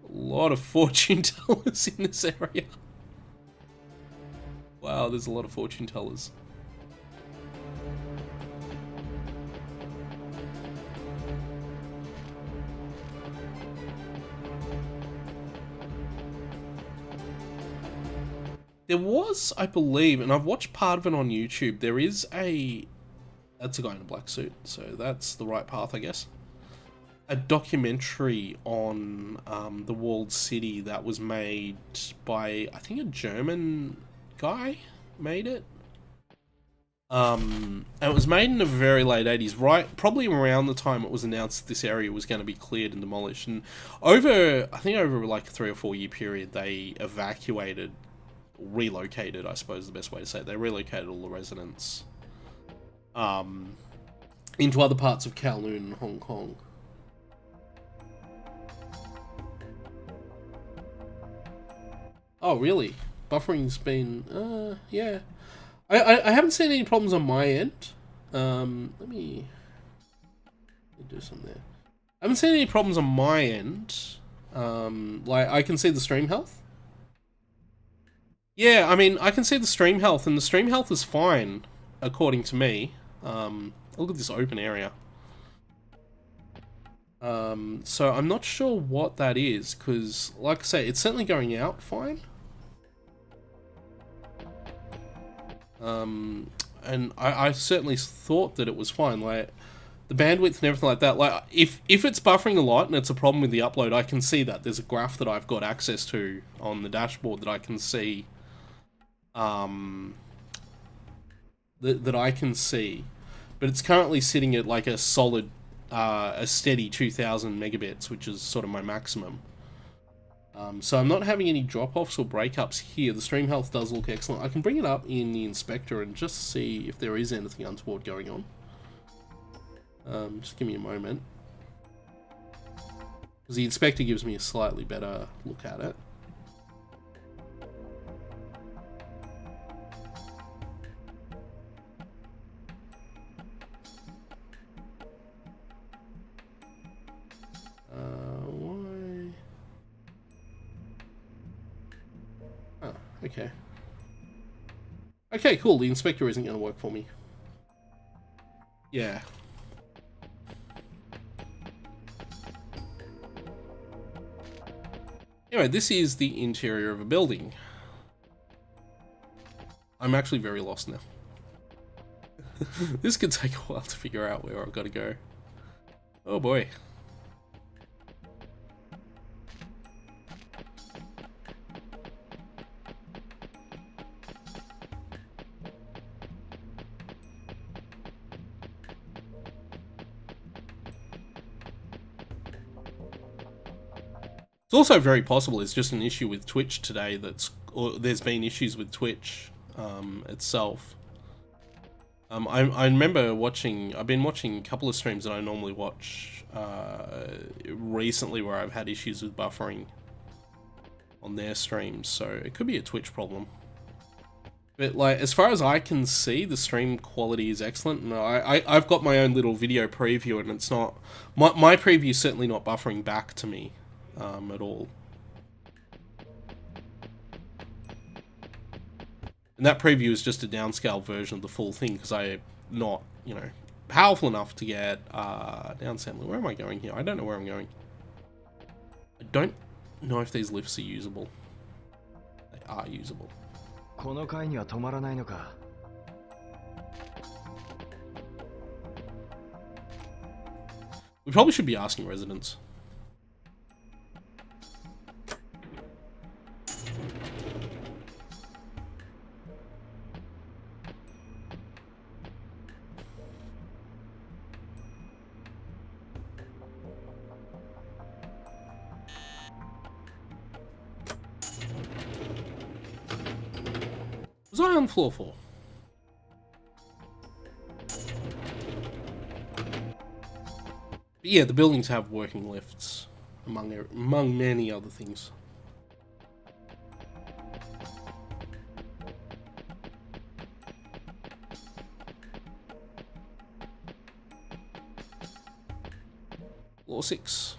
A lot of fortune tellers in this area. Wow, there's a lot of fortune tellers. There was, I believe, and I've watched part of it on YouTube, there is a... That's a guy in a black suit, so that's the right path, I guess. A documentary on the walled city that was made by, I think, a German guy made it. And it was made in the very late 80s, right? Probably around the time it was announced that this area was going to be cleared and demolished. And over like a 3 or 4 year period, they evacuated, relocated, I suppose is the best way to say it. They relocated all the residents into other parts of Kowloon and Hong Kong. Oh, really? Buffering's been, yeah. I haven't seen any problems on my end. Let me do something there. I haven't seen any problems on my end. Like, I can see the stream health. Yeah, I mean, I can see the stream health, and the stream health is fine, according to me. Look at this open area. So I'm not sure what that is, because, like I say, it's certainly going out fine. And I certainly thought that it was fine, like, the bandwidth and everything like that. Like, if it's buffering a lot and it's a problem with the upload, I can see that. There's a graph that I've got access to on the dashboard that I can see, that I can see. But it's currently sitting at, like, a solid, a steady 2000 megabits, which is sort of my maximum. So I'm not having any drop-offs or breakups here. The stream health does look excellent. I can bring it up in the inspector and just see if there is anything untoward going on. Just give me a moment. Because the inspector gives me a slightly better look at it. Why? Oh, okay. Okay, cool. The inspector isn't going to work for me. Yeah. Anyway, this is the interior of a building. I'm actually very lost now. This could take a while to figure out where I've got to go. Oh boy. It's also very possible it's just an issue with Twitch today or there's been issues with Twitch itself. I remember I've been watching a couple of streams that I normally watch recently where I've had issues with buffering on their streams, so it could be a Twitch problem. But, like, as far as I can see, the stream quality is excellent, and I've got my own little video preview, and it's not... My preview's certainly not buffering back to me. At all. And that preview is just a downscaled version of the full thing because I'm not, you know, powerful enough to get downsampling. Where am I going here? I don't know where I'm going. I don't know if these lifts are usable. They are usable. We probably should be asking residents. Was I on floor 4? But yeah, the buildings have working lifts, among many other things. Floor 6.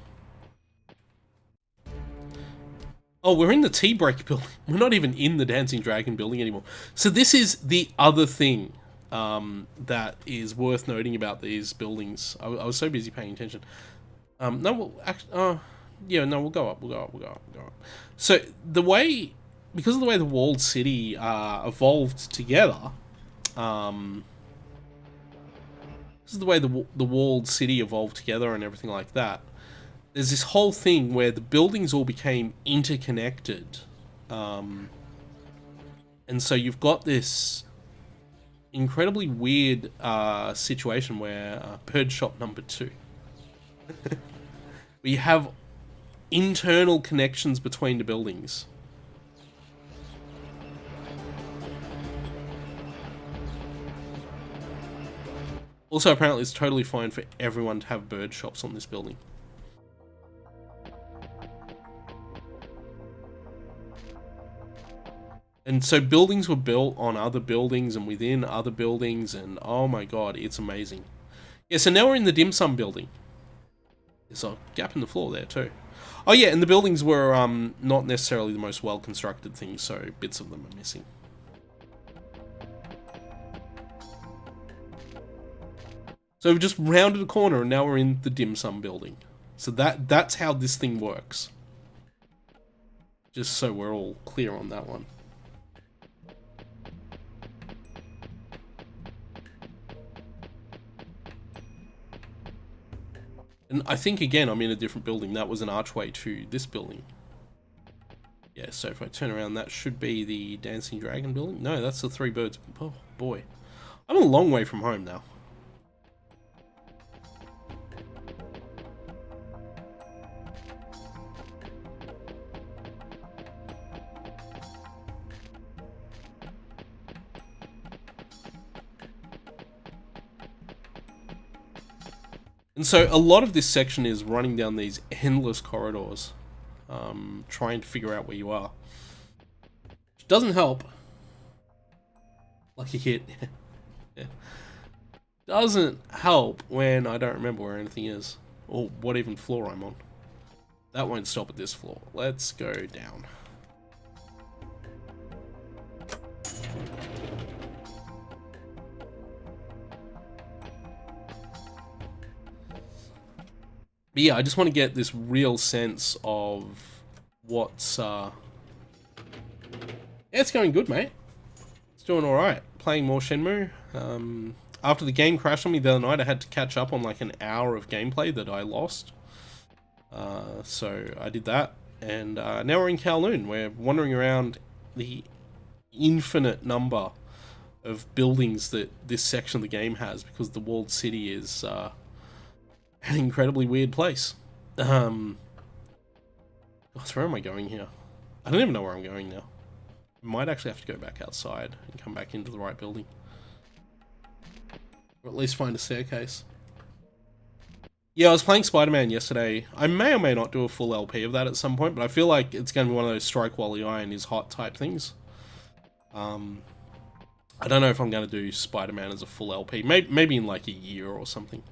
Oh, we're in the tea break building. We're not even in the Dancing Dragon building anymore. So this is the other thing that is worth noting about these buildings. I was so busy paying attention. No, we'll actually, yeah, no, we'll go up. So because of the way the walled city evolved together, this is the way the walled city evolved together and everything like that. There's this whole thing where the buildings all became interconnected. And so you've got this incredibly weird situation where bird shop number 2. We have internal connections between the buildings. Also, apparently it's totally fine for everyone to have bird shops on this building. And so buildings were built on other buildings and within other buildings, and oh my god, it's amazing. Yeah, so now we're in the dim sum building. There's a gap in the floor there too. Oh yeah, and the buildings were not necessarily the most well-constructed things, so bits of them are missing. So we've just rounded a corner and now we're in the dim sum building. So that's how this thing works. Just so we're all clear on that one. And I think, again, I'm in a different building. That was an archway to this building. Yeah, so if I turn around, that should be the Dancing Dragon building. No, that's the Three Birds. Oh, boy. I'm a long way from home now. And so a lot of this section is running down these endless corridors, trying to figure out where you are. Which doesn't help. Lucky hit. Yeah. Doesn't help when I don't remember where anything is, or what even floor I'm on. That won't stop at this floor. Let's go down. But yeah, I just want to get this real sense of what's... Yeah, it's going good, mate. It's doing alright. Playing more Shenmue. After the game crashed on me the other night, I had to catch up on like an hour of gameplay that I lost. So I did that. And now we're in Kowloon. We're wandering around the infinite number of buildings that this section of the game has, because the walled city is... an incredibly weird place. Gosh, where am I going here? I don't even know where I'm going now. I might actually have to go back outside and come back into the right building. Or at least find a staircase. Yeah, I was playing Spider-Man yesterday. I may or may not do a full LP of that at some point, but I feel like it's going to be one of those strike while the iron is hot type things. I don't know if I'm going to do Spider-Man as a full LP. Maybe in like a year or something.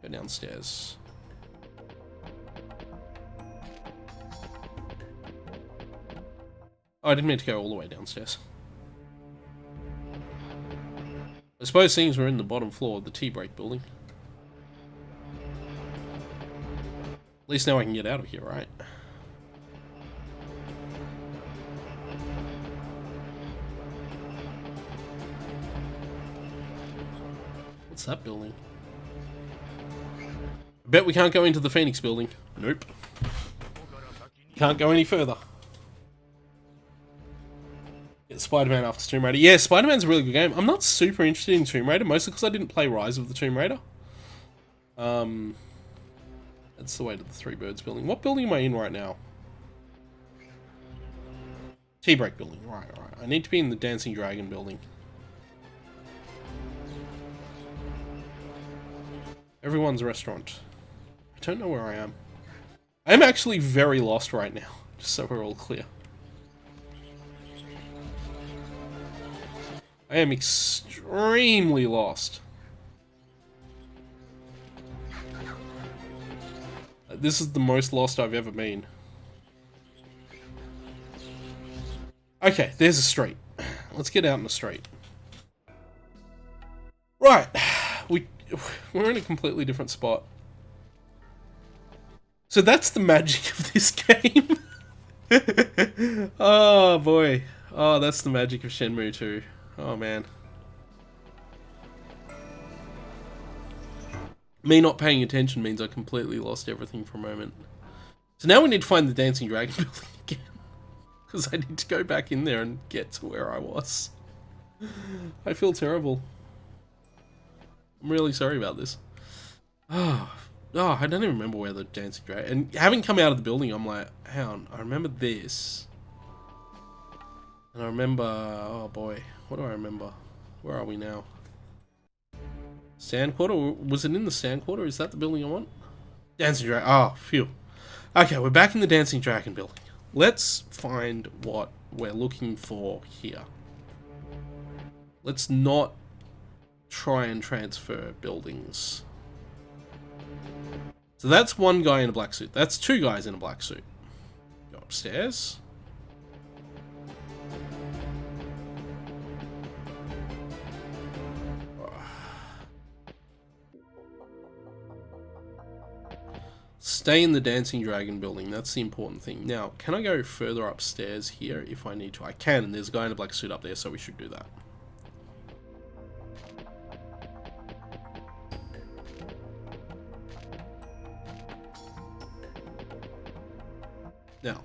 Go downstairs. Oh, I didn't mean to go all the way downstairs. I suppose things were in the bottom floor of the tea break building. At least now I can get out of here, right? What's that building? Bet we can't go into the Phoenix building. Nope. Can't go any further. Get Spider-Man after Tomb Raider. Yeah, Spider-Man's a really good game. I'm not super interested in Tomb Raider, mostly because I didn't play Rise of the Tomb Raider. That's the way to the Three Birds building. What building am I in right now? Tea Break building. Right. I need to be in the Dancing Dragon building. Everyone's restaurant. I don't know where I am. I'm actually very lost right now, just so we're all clear. I am extremely lost. This is the most lost I've ever been. Okay, there's a street. Let's get out in the street. Right, we're in a completely different spot. So that's the magic of this game. Oh boy. Oh, that's the magic of Shenmue 2. Oh man. Me not paying attention means I completely lost everything for a moment. So now we need to find the Dancing Dragon building again. Because I need to go back in there and get to where I was. I feel terrible. I'm really sorry about this. I don't even remember where the dancing dragon... And having come out of the building, I'm like, hang on, I remember this. And I remember... Oh boy, what do I remember? Where are we now? Sand Quarter? Was it in the Sand Quarter? Is that the building I want? Dancing Dragon. Oh, phew. Okay, we're back in the Dancing Dragon building. Let's find what we're looking for here. Let's not try and transfer buildings. So that's one guy in a black suit. That's two guys in a black suit. Go upstairs. Stay in the Dancing Dragon building. That's the important thing. Now, can I go further upstairs here if I need to? I can, and there's a guy in a black suit up there, so we should do that. Now,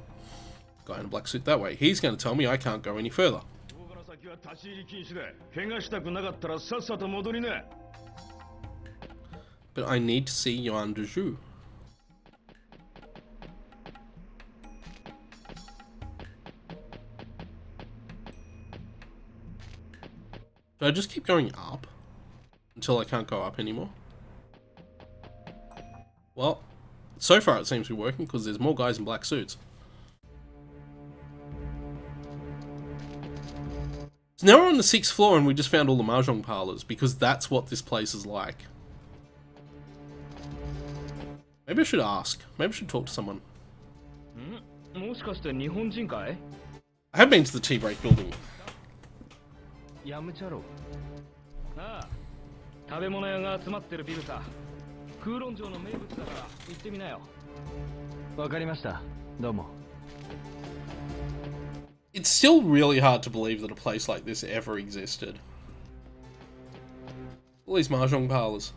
guy in a black suit that way. He's going to tell me I can't go any further. But I need to see Yuan Deju. Do I just keep going up until I can't go up anymore? Well, so far it seems to be working because there's more guys in black suits. So now we're on the 6th floor and we just found all the mahjong parlors because that's what this place is like. Maybe I should ask. Maybe I should talk to someone. I have been to the tea break building. It's still really hard to believe that a place like this ever existed. All these mahjong parlors.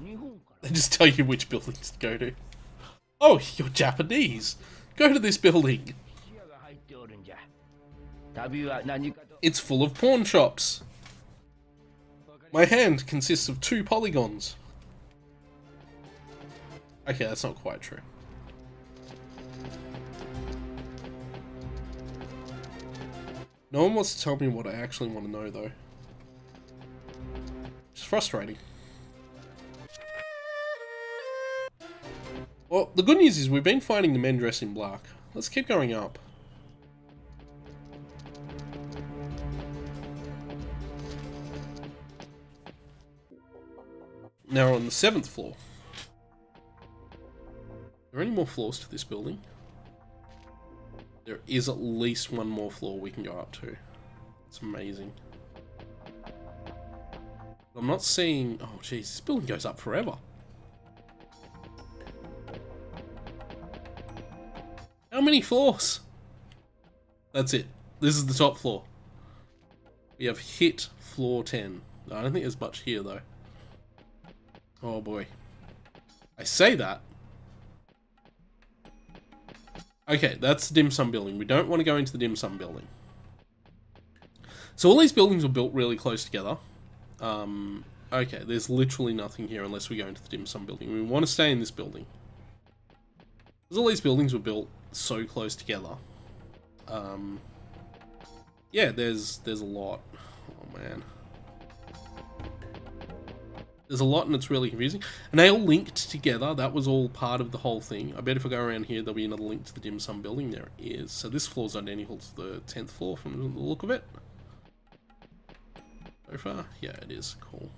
They just tell you which buildings to go to. Oh, you're Japanese. Go to this building. It's full of pawn shops. My hand consists of 2 polygons. Okay, that's not quite true. No one wants to tell me what I actually want to know, though. It's frustrating. Well, the good news is we've been finding the men dressed in black. Let's keep going up. Now we're on the 7th floor. Are there any more floors to this building? There is at least one more floor we can go up to. It's amazing. I'm not seeing... Oh, jeez, this building goes up forever. How many floors? That's it. This is the top floor. We have hit floor 10. I don't think there's much here, though. Oh, boy. I say that. Okay, that's the dim sum building. We don't want to go into the dim sum building. So all these buildings were built really close together. Okay, there's literally nothing here unless we go into the dim sum building. We want to stay in this building. Because all these buildings were built so close together. Yeah, there's a lot. Oh, man. There's a lot and it's really confusing. And they all linked together. That was all part of the whole thing. I bet if I go around here, there'll be another link to the dim sum building. There it is. So this floor's identical to the 10th floor from the look of it. So far? Yeah, it is. Cool.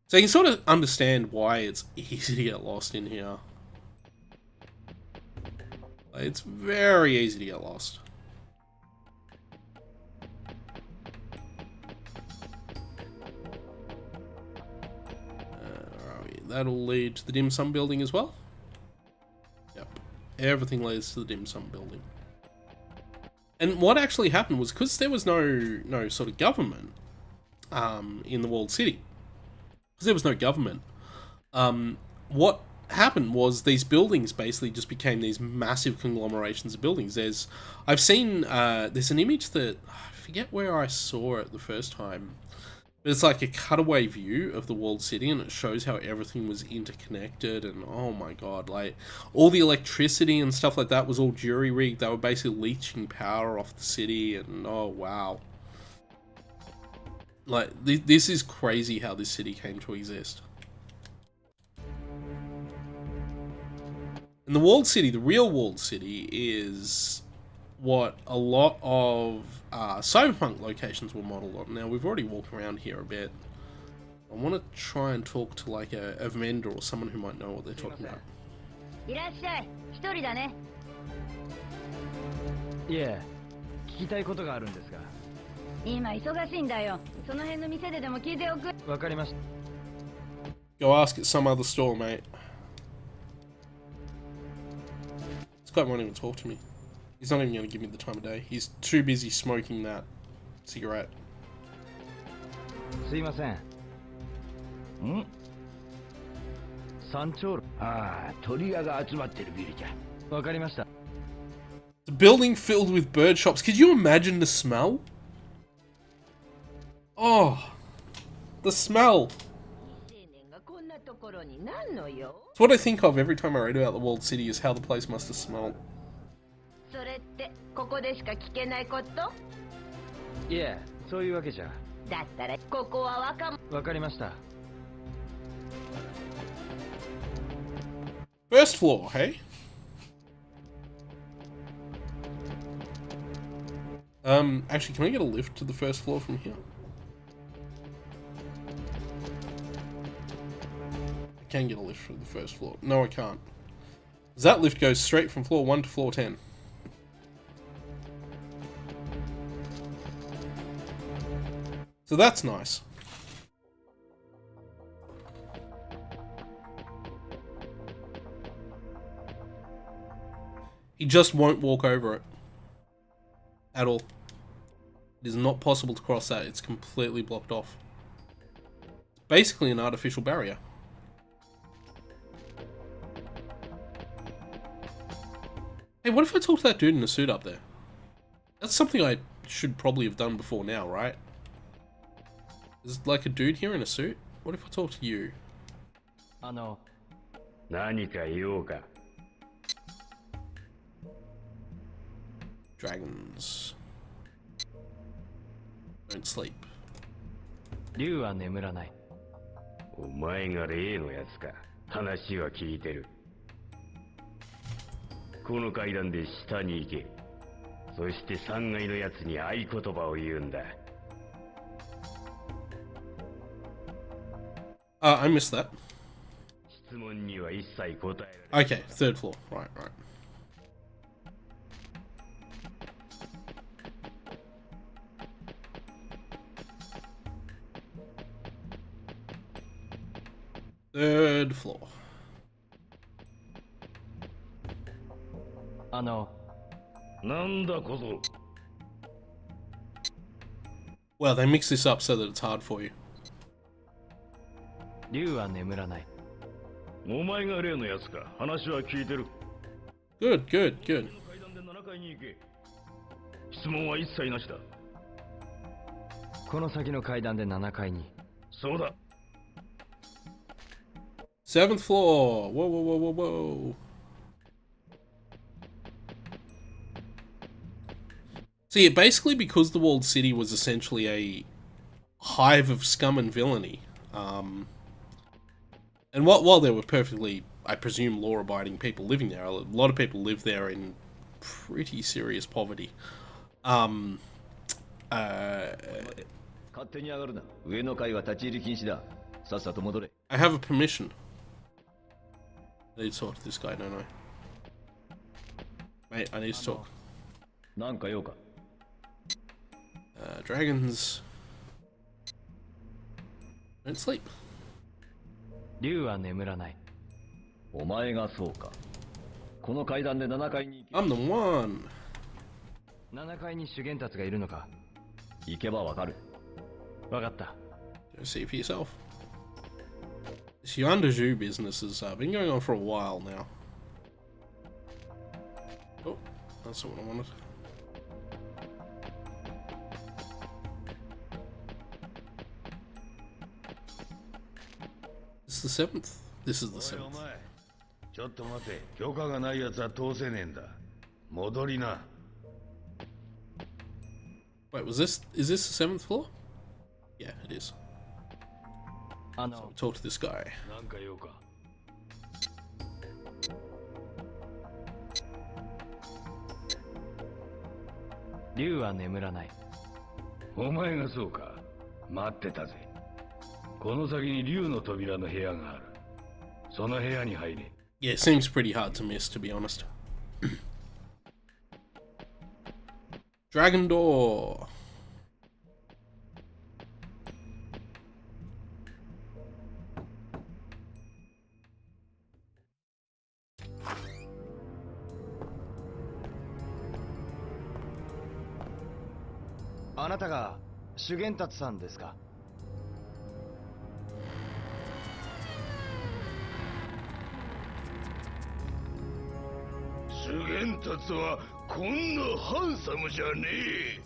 So you can sort of understand why it's easy to get lost in here. It's very easy to get lost. That'll lead to the dim sum building as well. Yep. Everything leads to the dim sum building. And what actually happened was because there was no sort of government in the walled city. Because there was no government. What happened was these buildings basically just became these massive conglomerations of buildings. I've seen, there's an image that, I forget where I saw it the first time, but it's like a cutaway view of the walled city, and it shows how everything was interconnected, and oh my god, like, all the electricity and stuff like that was all jury-rigged. They were basically leeching power off the city, and oh wow. Like, this is crazy how this city came to exist. And the walled city, the real walled city, is what a lot of cyberpunk locations were modeled on. Now, we've already walked around here a bit. I want to try and talk to like a vendor or someone who might know what they're talking about.
いらっしゃい。一人だね。
いえ、聞きたいことがあるんですが。
今忙しいんだよ。その辺の店ででも聞いておく。
わかりました。
Go ask at some other store, mate. This guy won't even talk to me. He's not even going to give me the time of day. He's too busy smoking that cigarette.
すいません。ん？山頂。
ああ、鳥屋が集まってるビルじゃ。
わかりました。
The building filled with bird shops. Could you imagine the smell? Oh, the smell. It's what I think of every time I read about the walled city, is how the place must have smelled.
それってここでしか聞けないこと？
いえ、そういうわけじゃ。
だったらここは
わかりました。
First floor, hey? Actually, can I get a lift to the first floor from here? I can get a lift from the first floor. No, I can't. That lift goes straight from floor 1 to floor 10. So that's nice. He just won't walk over it. At all. It is not possible to cross that. It's completely blocked off. It's basically an artificial barrier. Hey, what if I talk to that dude in a suit up there? That's something I should probably have done before now, right? There's like a dude here in a suit? What if I talk to you?
何か言おうか。
Dragons. Don't sleep.
竜は眠らない。
お前が例のやつか。話は聞いてる。この階段で下に行け。そして3階のやつに合言葉を言うんだ。
I missed that.
質問には一切答えられない。
Okay, third floor. Right, right. Third floor.
なんだ小僧。
Well, they mix this up so that it's hard for you.
竜は眠らない。
お前が例のやつか。話は聞いてる。
Good, good, good.
階段で7階に行け。質問は一切なしだ。
この先の階段で7階に。
そうだ。
Seventh floor. Whoa, whoa, whoa, whoa, whoa. So yeah, basically because the walled city was essentially a hive of scum and villainy, and while there were perfectly, I presume, law-abiding people living there, a lot of people live there in pretty serious poverty. I have a permission. I need to talk to this guy, don't I? Mate, I need to talk. Dragons. Don't sleep.
竜は眠らない。
お前がそうか。この階段で7階に行け。
I'm the one.
7階に修験達がいるのか。
行けばわかる。
わかった。
Go see for yourself. This Yuandaju business has been going on for a while now. Oh, that's not what I wanted. This is the 7th? This is the 7th.
ちょっと待て、許可がないやつは通せねえんだ。戻りな。
Wait, is this the 7th floor? Yeah, it is. So talk to this guy.
なんか用か。
竜は眠らない。
お前がそうか。待ってたぜ。この先に竜の扉の部屋がある。その部屋に入れ。
Yeah, it seems pretty hard to miss, to be honest. Dragon door.
あなたが修験達さんですか？
修験達はこんなハンサムじゃねえ。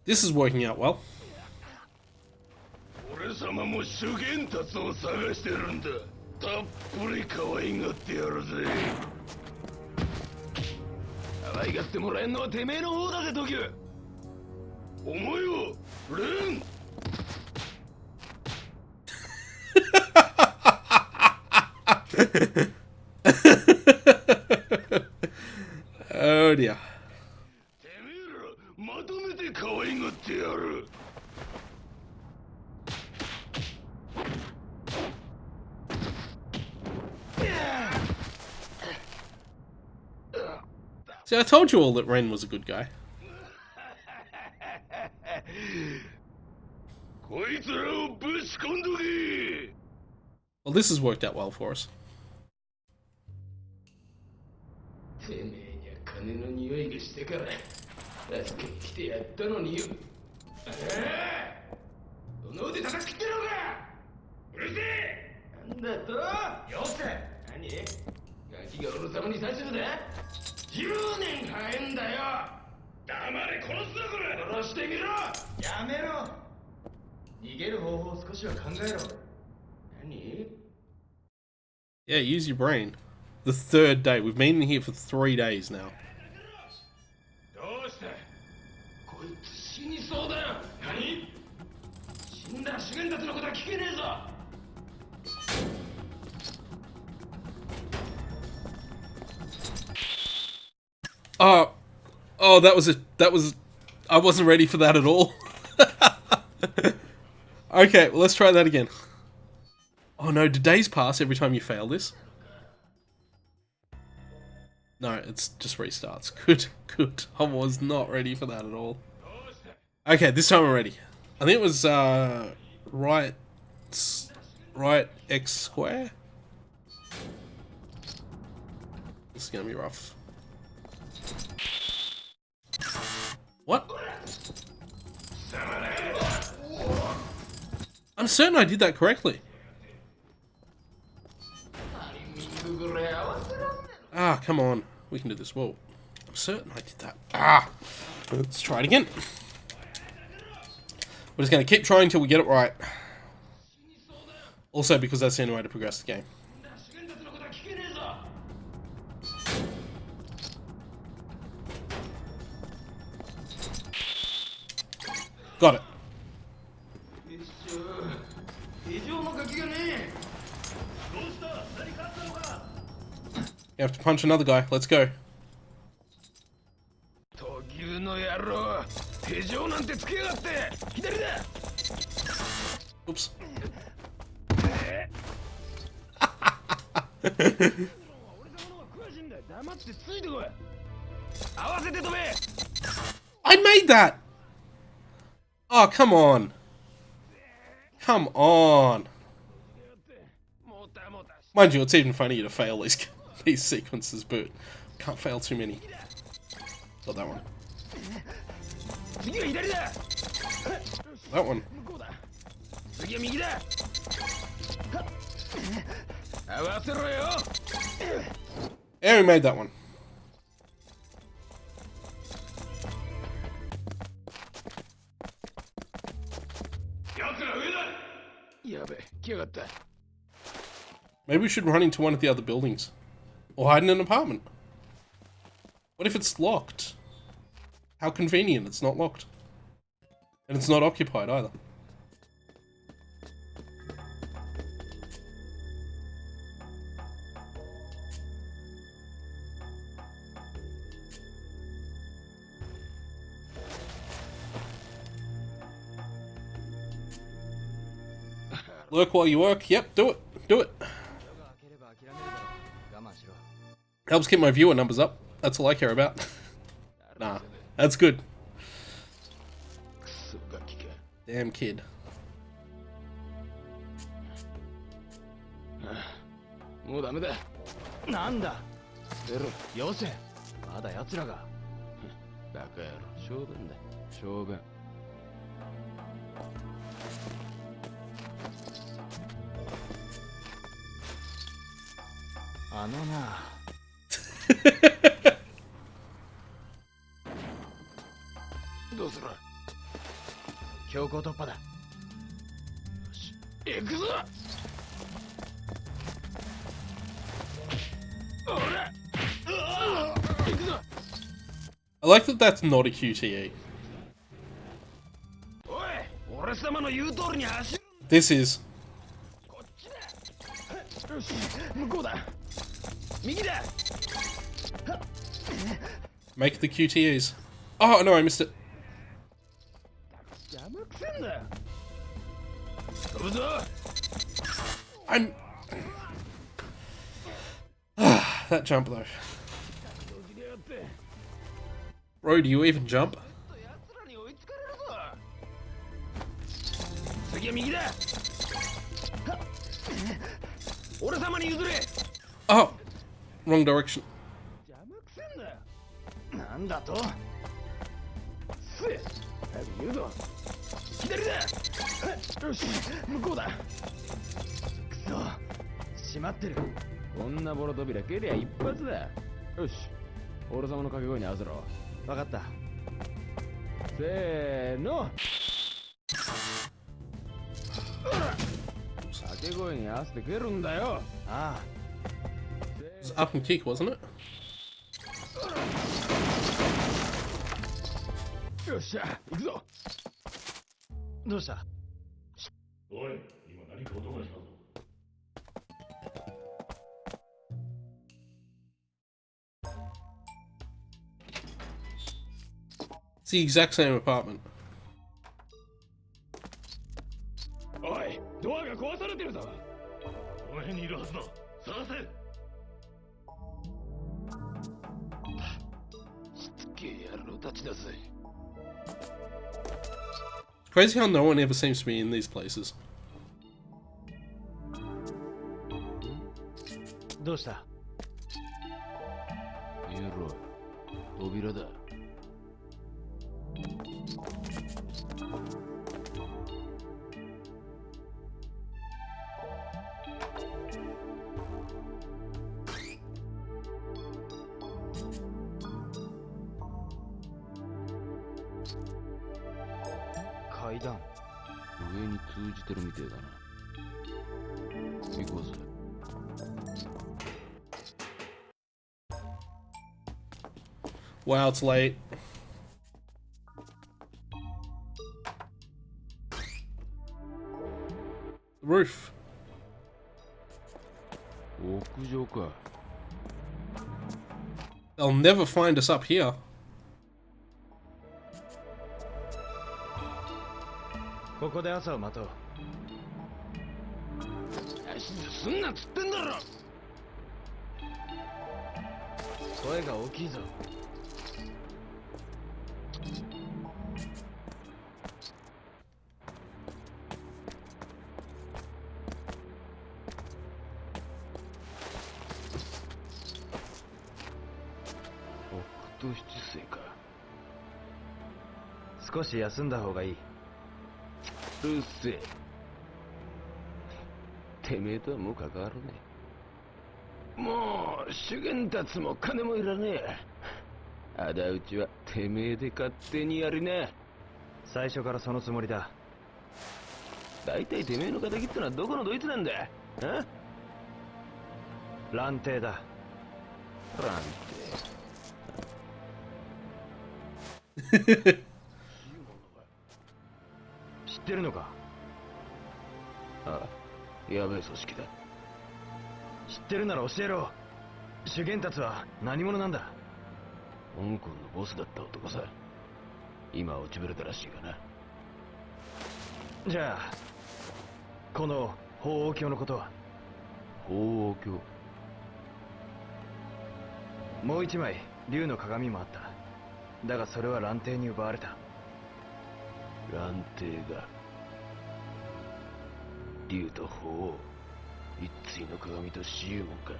This is working out well.
俺様も修験達を探してるんだ。たっぷり可愛がってやるぜ。可愛がってもらえんのはてめえの方だぜ、トキュ。お前はレン。
Oh dear.
てめえらまとめて可愛がってやる。
See, I told you all that Ren was a good guy.
こいつらをぶち込んどけ。
Well, this has worked out well for us.
てめえには金の匂いがしてから助けに来てやったのによ。その腕叩き切ってるのか。うるせえ。なんだとよせ。何ガキが俺様に指図だ。10年早いんだよ。黙れ、殺すぞこれ。殺してみろ。やめろ。逃げる方法を少しは考えろ。何？
Yeah, use your brain. The 3rd day. We've been in here for 3 days now.
どうした？こいつ死にそうだよ。何？死んだ修験たちのことは聞けねえぞ。
Oh, that was, I wasn't ready for that at all. Okay, well, let's try that again. Oh no, do days pass every time you fail this? No, it's just restarts. Good, good. I was not ready for that at all. Okay, this time I'm ready. I think it was, right X square? This is gonna be rough. What? I'm certain I did that correctly. Ah, come on. We can do this. Whoa. I'm certain I did that. Ah! Let's try it again. We're just going to keep trying till we get it right. Also because that's the only way to progress the game. Got it. You have to punch another guy. Let's go. Oops. I made that! Oh, come on. Come on. Mind you, it's even funnier to fail these these sequences, but can't fail too many. Not that one.
次は左だ
That one.
向こうだ次は右だ合わせろよ
Yeah, we made that one.
奴ら上だやべ来やがった
Maybe we should run into one of the other buildings. Or hide in an apartment. What if it's locked? How convenient, it's not locked. And it's not occupied either. Lurk while you work. Yep, do it. Do it. Helps keep my viewer numbers up. That's all I care about. Nah, that's good. Damn kid.
もうダメだなんだ出ろよせまだ奴らがバカ野郎小便だ小便あのなどうする強行突破だよし行くぞ行くぞ
I like that that's not a QTE.
おい俺様の言う通りに走る
This is.
こっちだよし向こうだ右だ
Make the QTEs. Oh, no, I missed it.
邪魔くせんだよ飛ぶぞ
I'm... that jump, though. Bro, do you even jump?
奴らに追いつかれるぞ次は右だ俺様に譲れ
Oh! Wrong direction.
邪魔くせんだよなんだとせえ早く言うぞ左だよし向こうだくそ閉まってるこんなボロ扉蹴りゃ一発だよし俺様の掛け声に合わせろ分かったせーの掛け声に合わせて蹴るんだよああ
It was up and kick, wasn't it?
よっしゃ行くぞどうした
おい、今何か音がしたぞ。
It's the exact same apartment.
おいドアが壊されてるぞ
この辺にいるはずだ。探せ。
しつけえ野郎たちだぜ
Crazy how no one ever seems to be in these places.
どうした言えろ扉だ階段上に通じてるみてえだな行こうぜ
Wow, it's late. The roof.
屋上か
They'll never find us up here.
ここで朝を待とう足すんなっつってんだろ声が大きいぞ少し休んだ方がいい。
うっせえ。てめえとはもう関わらねえ。もう主元たちも金もいらねえ。仇討ちはてめえで勝手にやりな。
最初からそのつもりだ。
大体てめえの敵ってのはどこのどいつなんだ。あ？
蘭亭だ。
ラン
知ってるのか？
ああ、やべえ組織だ。
知ってるなら教えろ。主元たちは何者なんだ？
香港のボスだった男さ。今落ちぶれたらしいがな。
じゃあこの法王教のことは？
法王教。
もう一枚竜の鏡もあった。だがそれは蘭亭に奪われた。
蘭亭が竜と法王、一対の鏡と雌雄門か。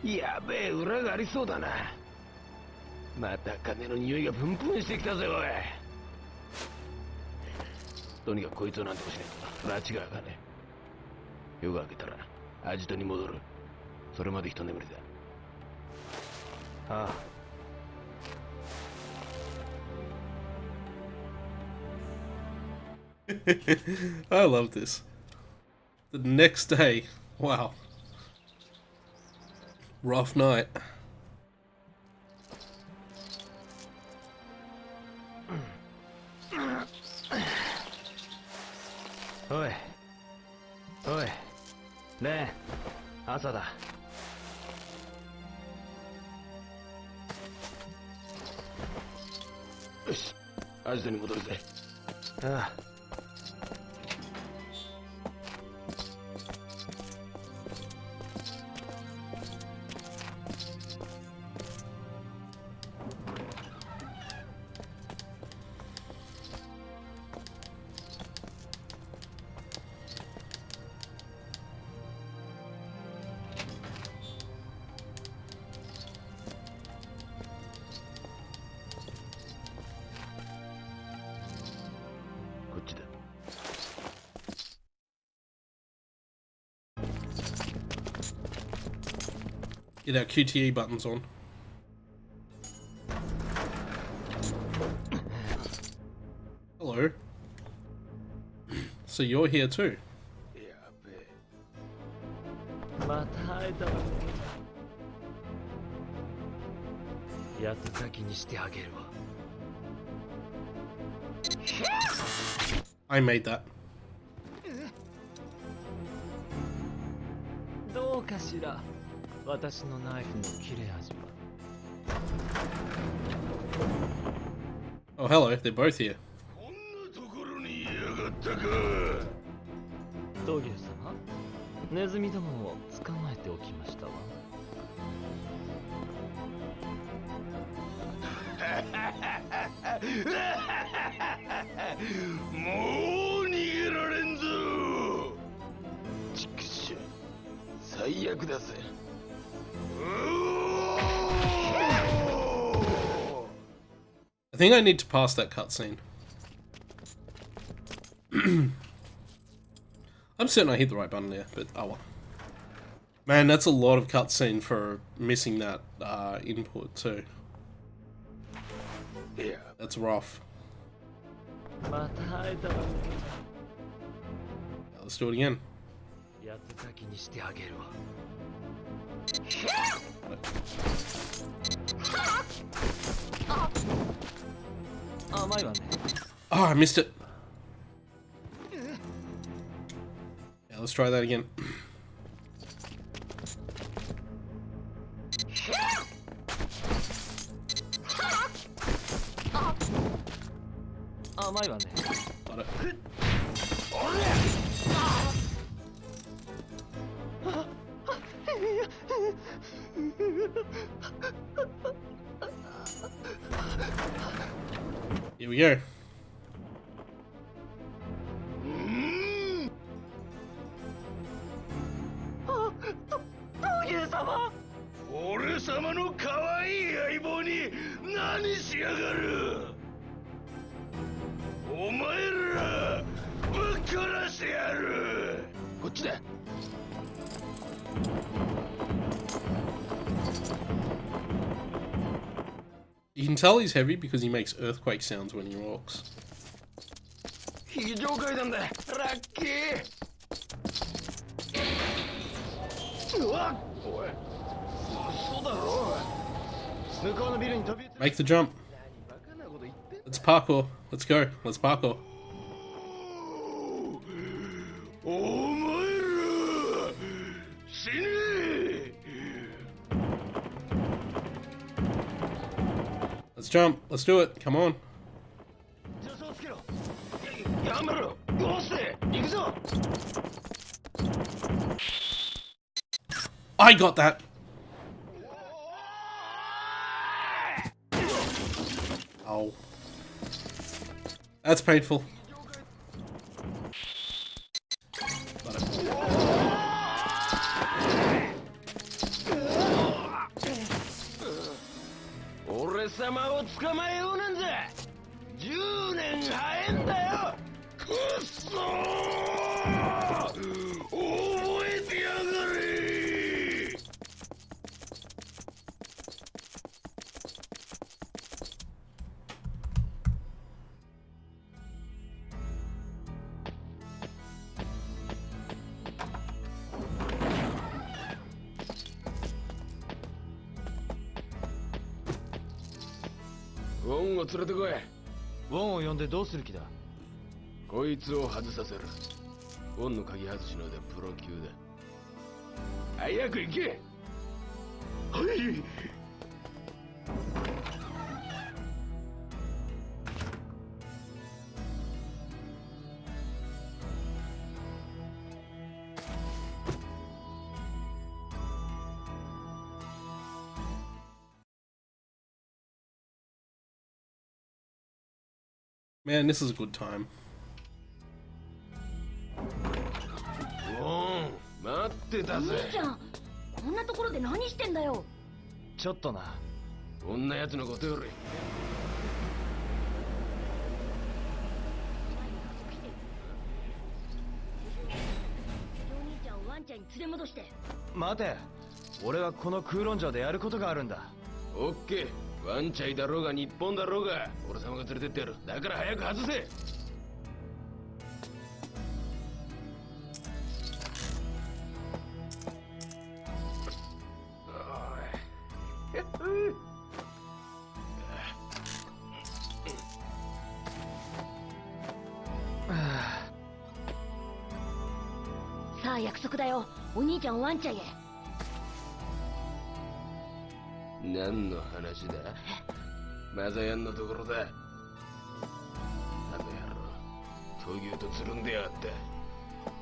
やべえ裏がありそうだな。また金の匂いがプンプンしてきたぜおい。とにかくこいつをなんとかしねえと拉致が開かねえ。夜が明けたらアジトに戻る。それまで一眠りだ。
ああ。
I love this. The next day, wow. Rough night.
おいおい、レン、朝だ。
よし、アジトに戻るぜ。
ああ。
こっちだ。
Get our QTE buttons on. Hello. So you're here too.
やべえ。
また会えたわ。八つ咲きにしてあげるわ。
I made that.
どうかしら、私のナイフの切れ味は。
Oh, hello. They're both here.
こんなところにいやがったか。
闘牛様、ネズミどもを捕まえておきましたわ。
もう逃げられんぞ。畜生、最悪だぜ。
I think I need to pass that cutscene. I'm certain I hit the right button there, but oh well. Man, that's a lot of cutscene for missing that input too.
Yeah.
That's rough.
また会えたわ。
Now, let's do it again.
八つ咲きにしてあげるわ。甘いわね。
Oh, I missed it. Yeah, let's try that again.
甘いわね。
Got it. Here we go.
闘牛様。
俺様の可愛がる。お前らぶっ殺してやる。こっちだ。
You can tell he's heavy because he makes earthquake sounds when he walks.
非常階段だ。ラッキー。うわっ、おい、嘘だろ。向こうのビルに飛び移る。
Make the jump.
バカなこと言ってんだ。
Let's parkour. Let's go. Let's parkour.
お前ら死ね。
Let's jump. Let's do it. Come on.
助走つけろ。やめろ。どうして行くぞ。
I got that. Oh. That's painful. Got it.
俺様を捕まえようなんざ10年早えんだよ。くっそー。覚えてやがれ。ウォンを連れてこい。
ウォンを呼んでどうする気だ。
こいつを外させる。ウォンの鍵外しの腕はプロ級だ。早く行け。はい。
Man, this is a good time.
ウォン、待ってたぜ。
兄ちゃん、こんなところで何してんだよ。
ちょっとな。
こんな奴のことより。
お兄ちゃんをワンちゃんに連れ戻して。
待て。俺はこの空論城でやることがあるんだ。
オッケー。ワンチャイだろうが日本だろうが俺様が連れてってやる。だから早く外せ。
さあ約束だよ。お兄ちゃんをワンちゃんへ。
何の話だ。マザヤンのところだ。あの野郎闘牛とつるんでやがった。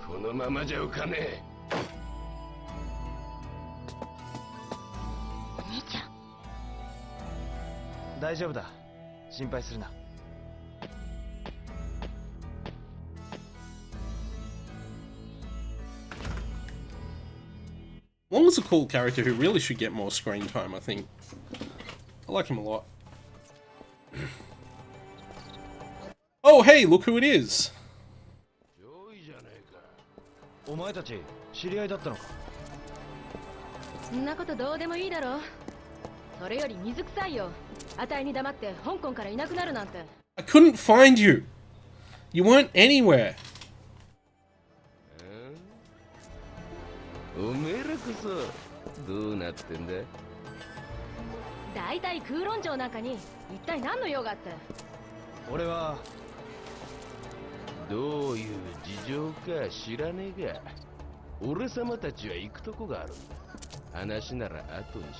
このままじゃ浮かねえ。
お兄ちゃん。
大丈夫だ。心配するな。
Wong is a cool character who really should get more screen time, I think. I like him a lot. Oh, hey, look who it is!
上位じゃねえか。
お前たち知り合いだったのか。
そんなことどうでもいいだろ。それより水臭いよ。あたいに黙って香港からいなくなるなんて。
I couldn't find you! You weren't anywhere!
おめえらこそどうなってんだ。
だいたい空論城なんかに一体何の用があって。
俺は
どういう事情か知らねえが俺様たちは行くとこがあるんだ。話なら後にし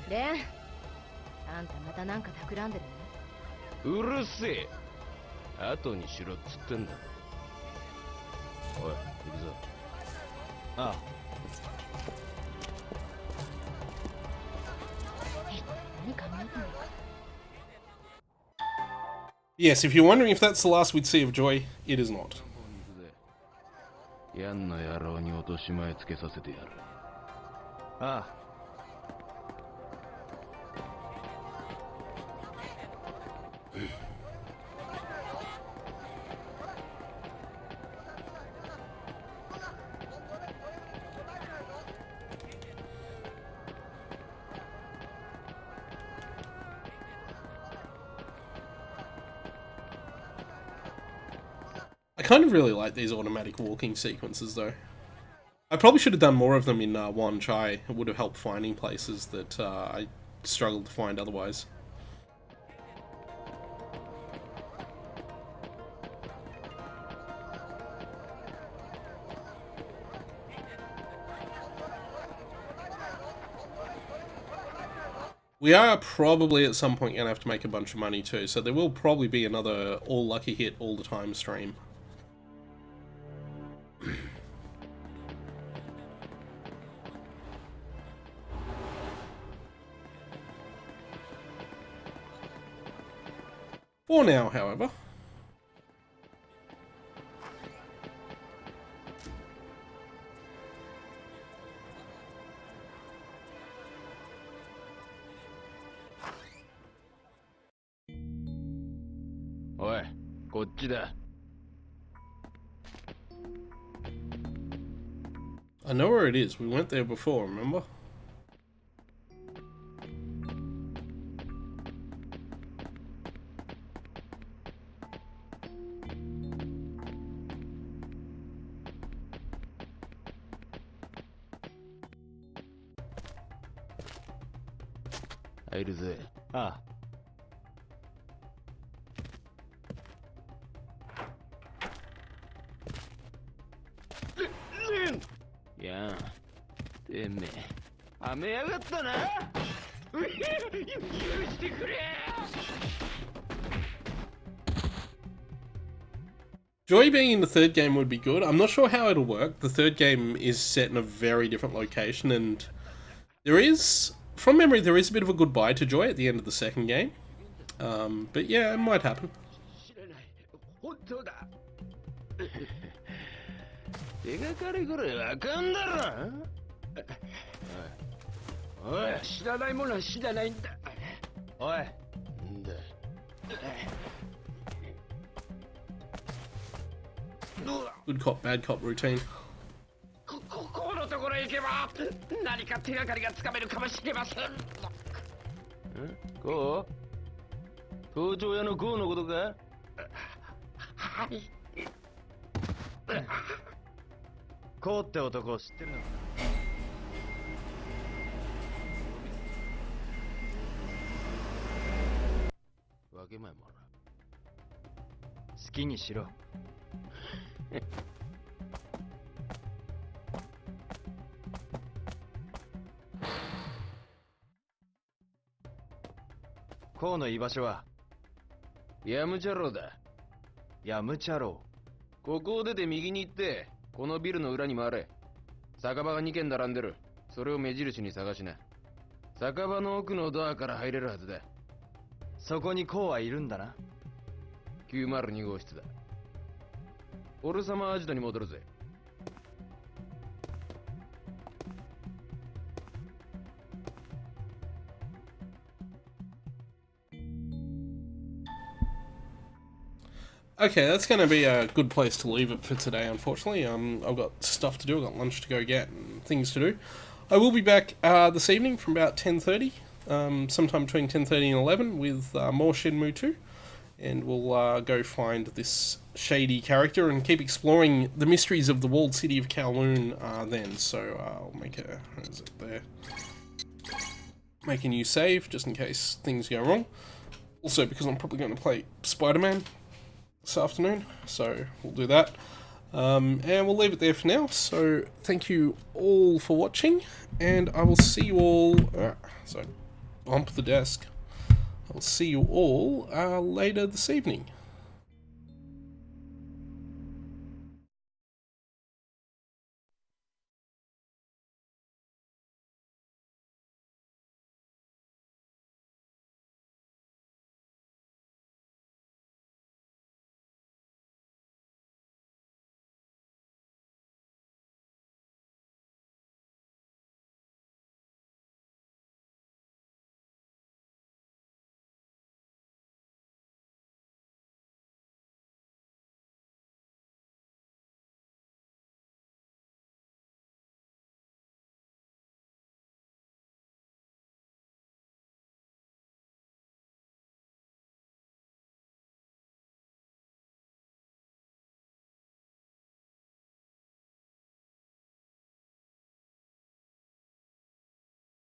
な。
で、あんたまたなんか企んでる？
うるせえ。後にしろっつってんだ。おい、行くぞ。
ああ。
何考えてんの？
Yes, if you're wondering if that's the last we'd see of Joy, it is not.
ヤンの野郎に落とし前つけさせてやる。
ああ。
I kind of really like these automatic walking sequences, though. I probably should have done more of them in One Chai. It would have helped finding places that I struggled to find otherwise. We are probably at some point going to have to make a bunch of money too, so there will probably be another all lucky hit all the time stream. For now, however.
おい、こっちだ。
I know where it is. We went there before, remember?
入るぜ。
あ
やん。てめえ、はめやがったな。許してくれ。
Joy being in the third game would be good. I'm not sure how it'll work. The third game is set in a very different location, and there is, from memory, there is a bit of a goodbye to Joy at the end of the second game. But yeah, it might happen.
本当だ。手がかりぐらいわかんだろ。おい、知らないものは知らないんだ。おい、んだ。
Good cop, bad cop routine.
このところへ行けば何か手がかりがつかめるかもしれません。こう？盗聴屋のゴーのことか？はい。こうって男を知ってるのか？わけまいもら。
好きにしろ。こうの居場所は
ヤムチャロウだ。
ヤムチャロ
ここを出て右に行ってこのビルの裏に回れ。酒場が2軒並んでる。それを目印に探しな。酒場の奥のドアから入れるはずだ。
そこにこうはいるんだな。
902号室だ。俺様アジトに戻るぜ。
Okay, that's going to be a good place to leave it for today, unfortunately. I've got stuff to do, I've got lunch to go get, and things to do. I will be back this evening from about 10:30, sometime between 10:30 and 11, with more Shenmue 2. And we'll go find this shady character and keep exploring the mysteries of the walled city of Kowloon then. So I'll make a... Where is it? There. Make a new save, just in case things go wrong. Also, because I'm probably going to play Spider-Man this afternoon, so we'll do that. And we'll leave it there for now. So thank you all for watching, and I will see you all... so, bump the desk. I'll see you all later this evening.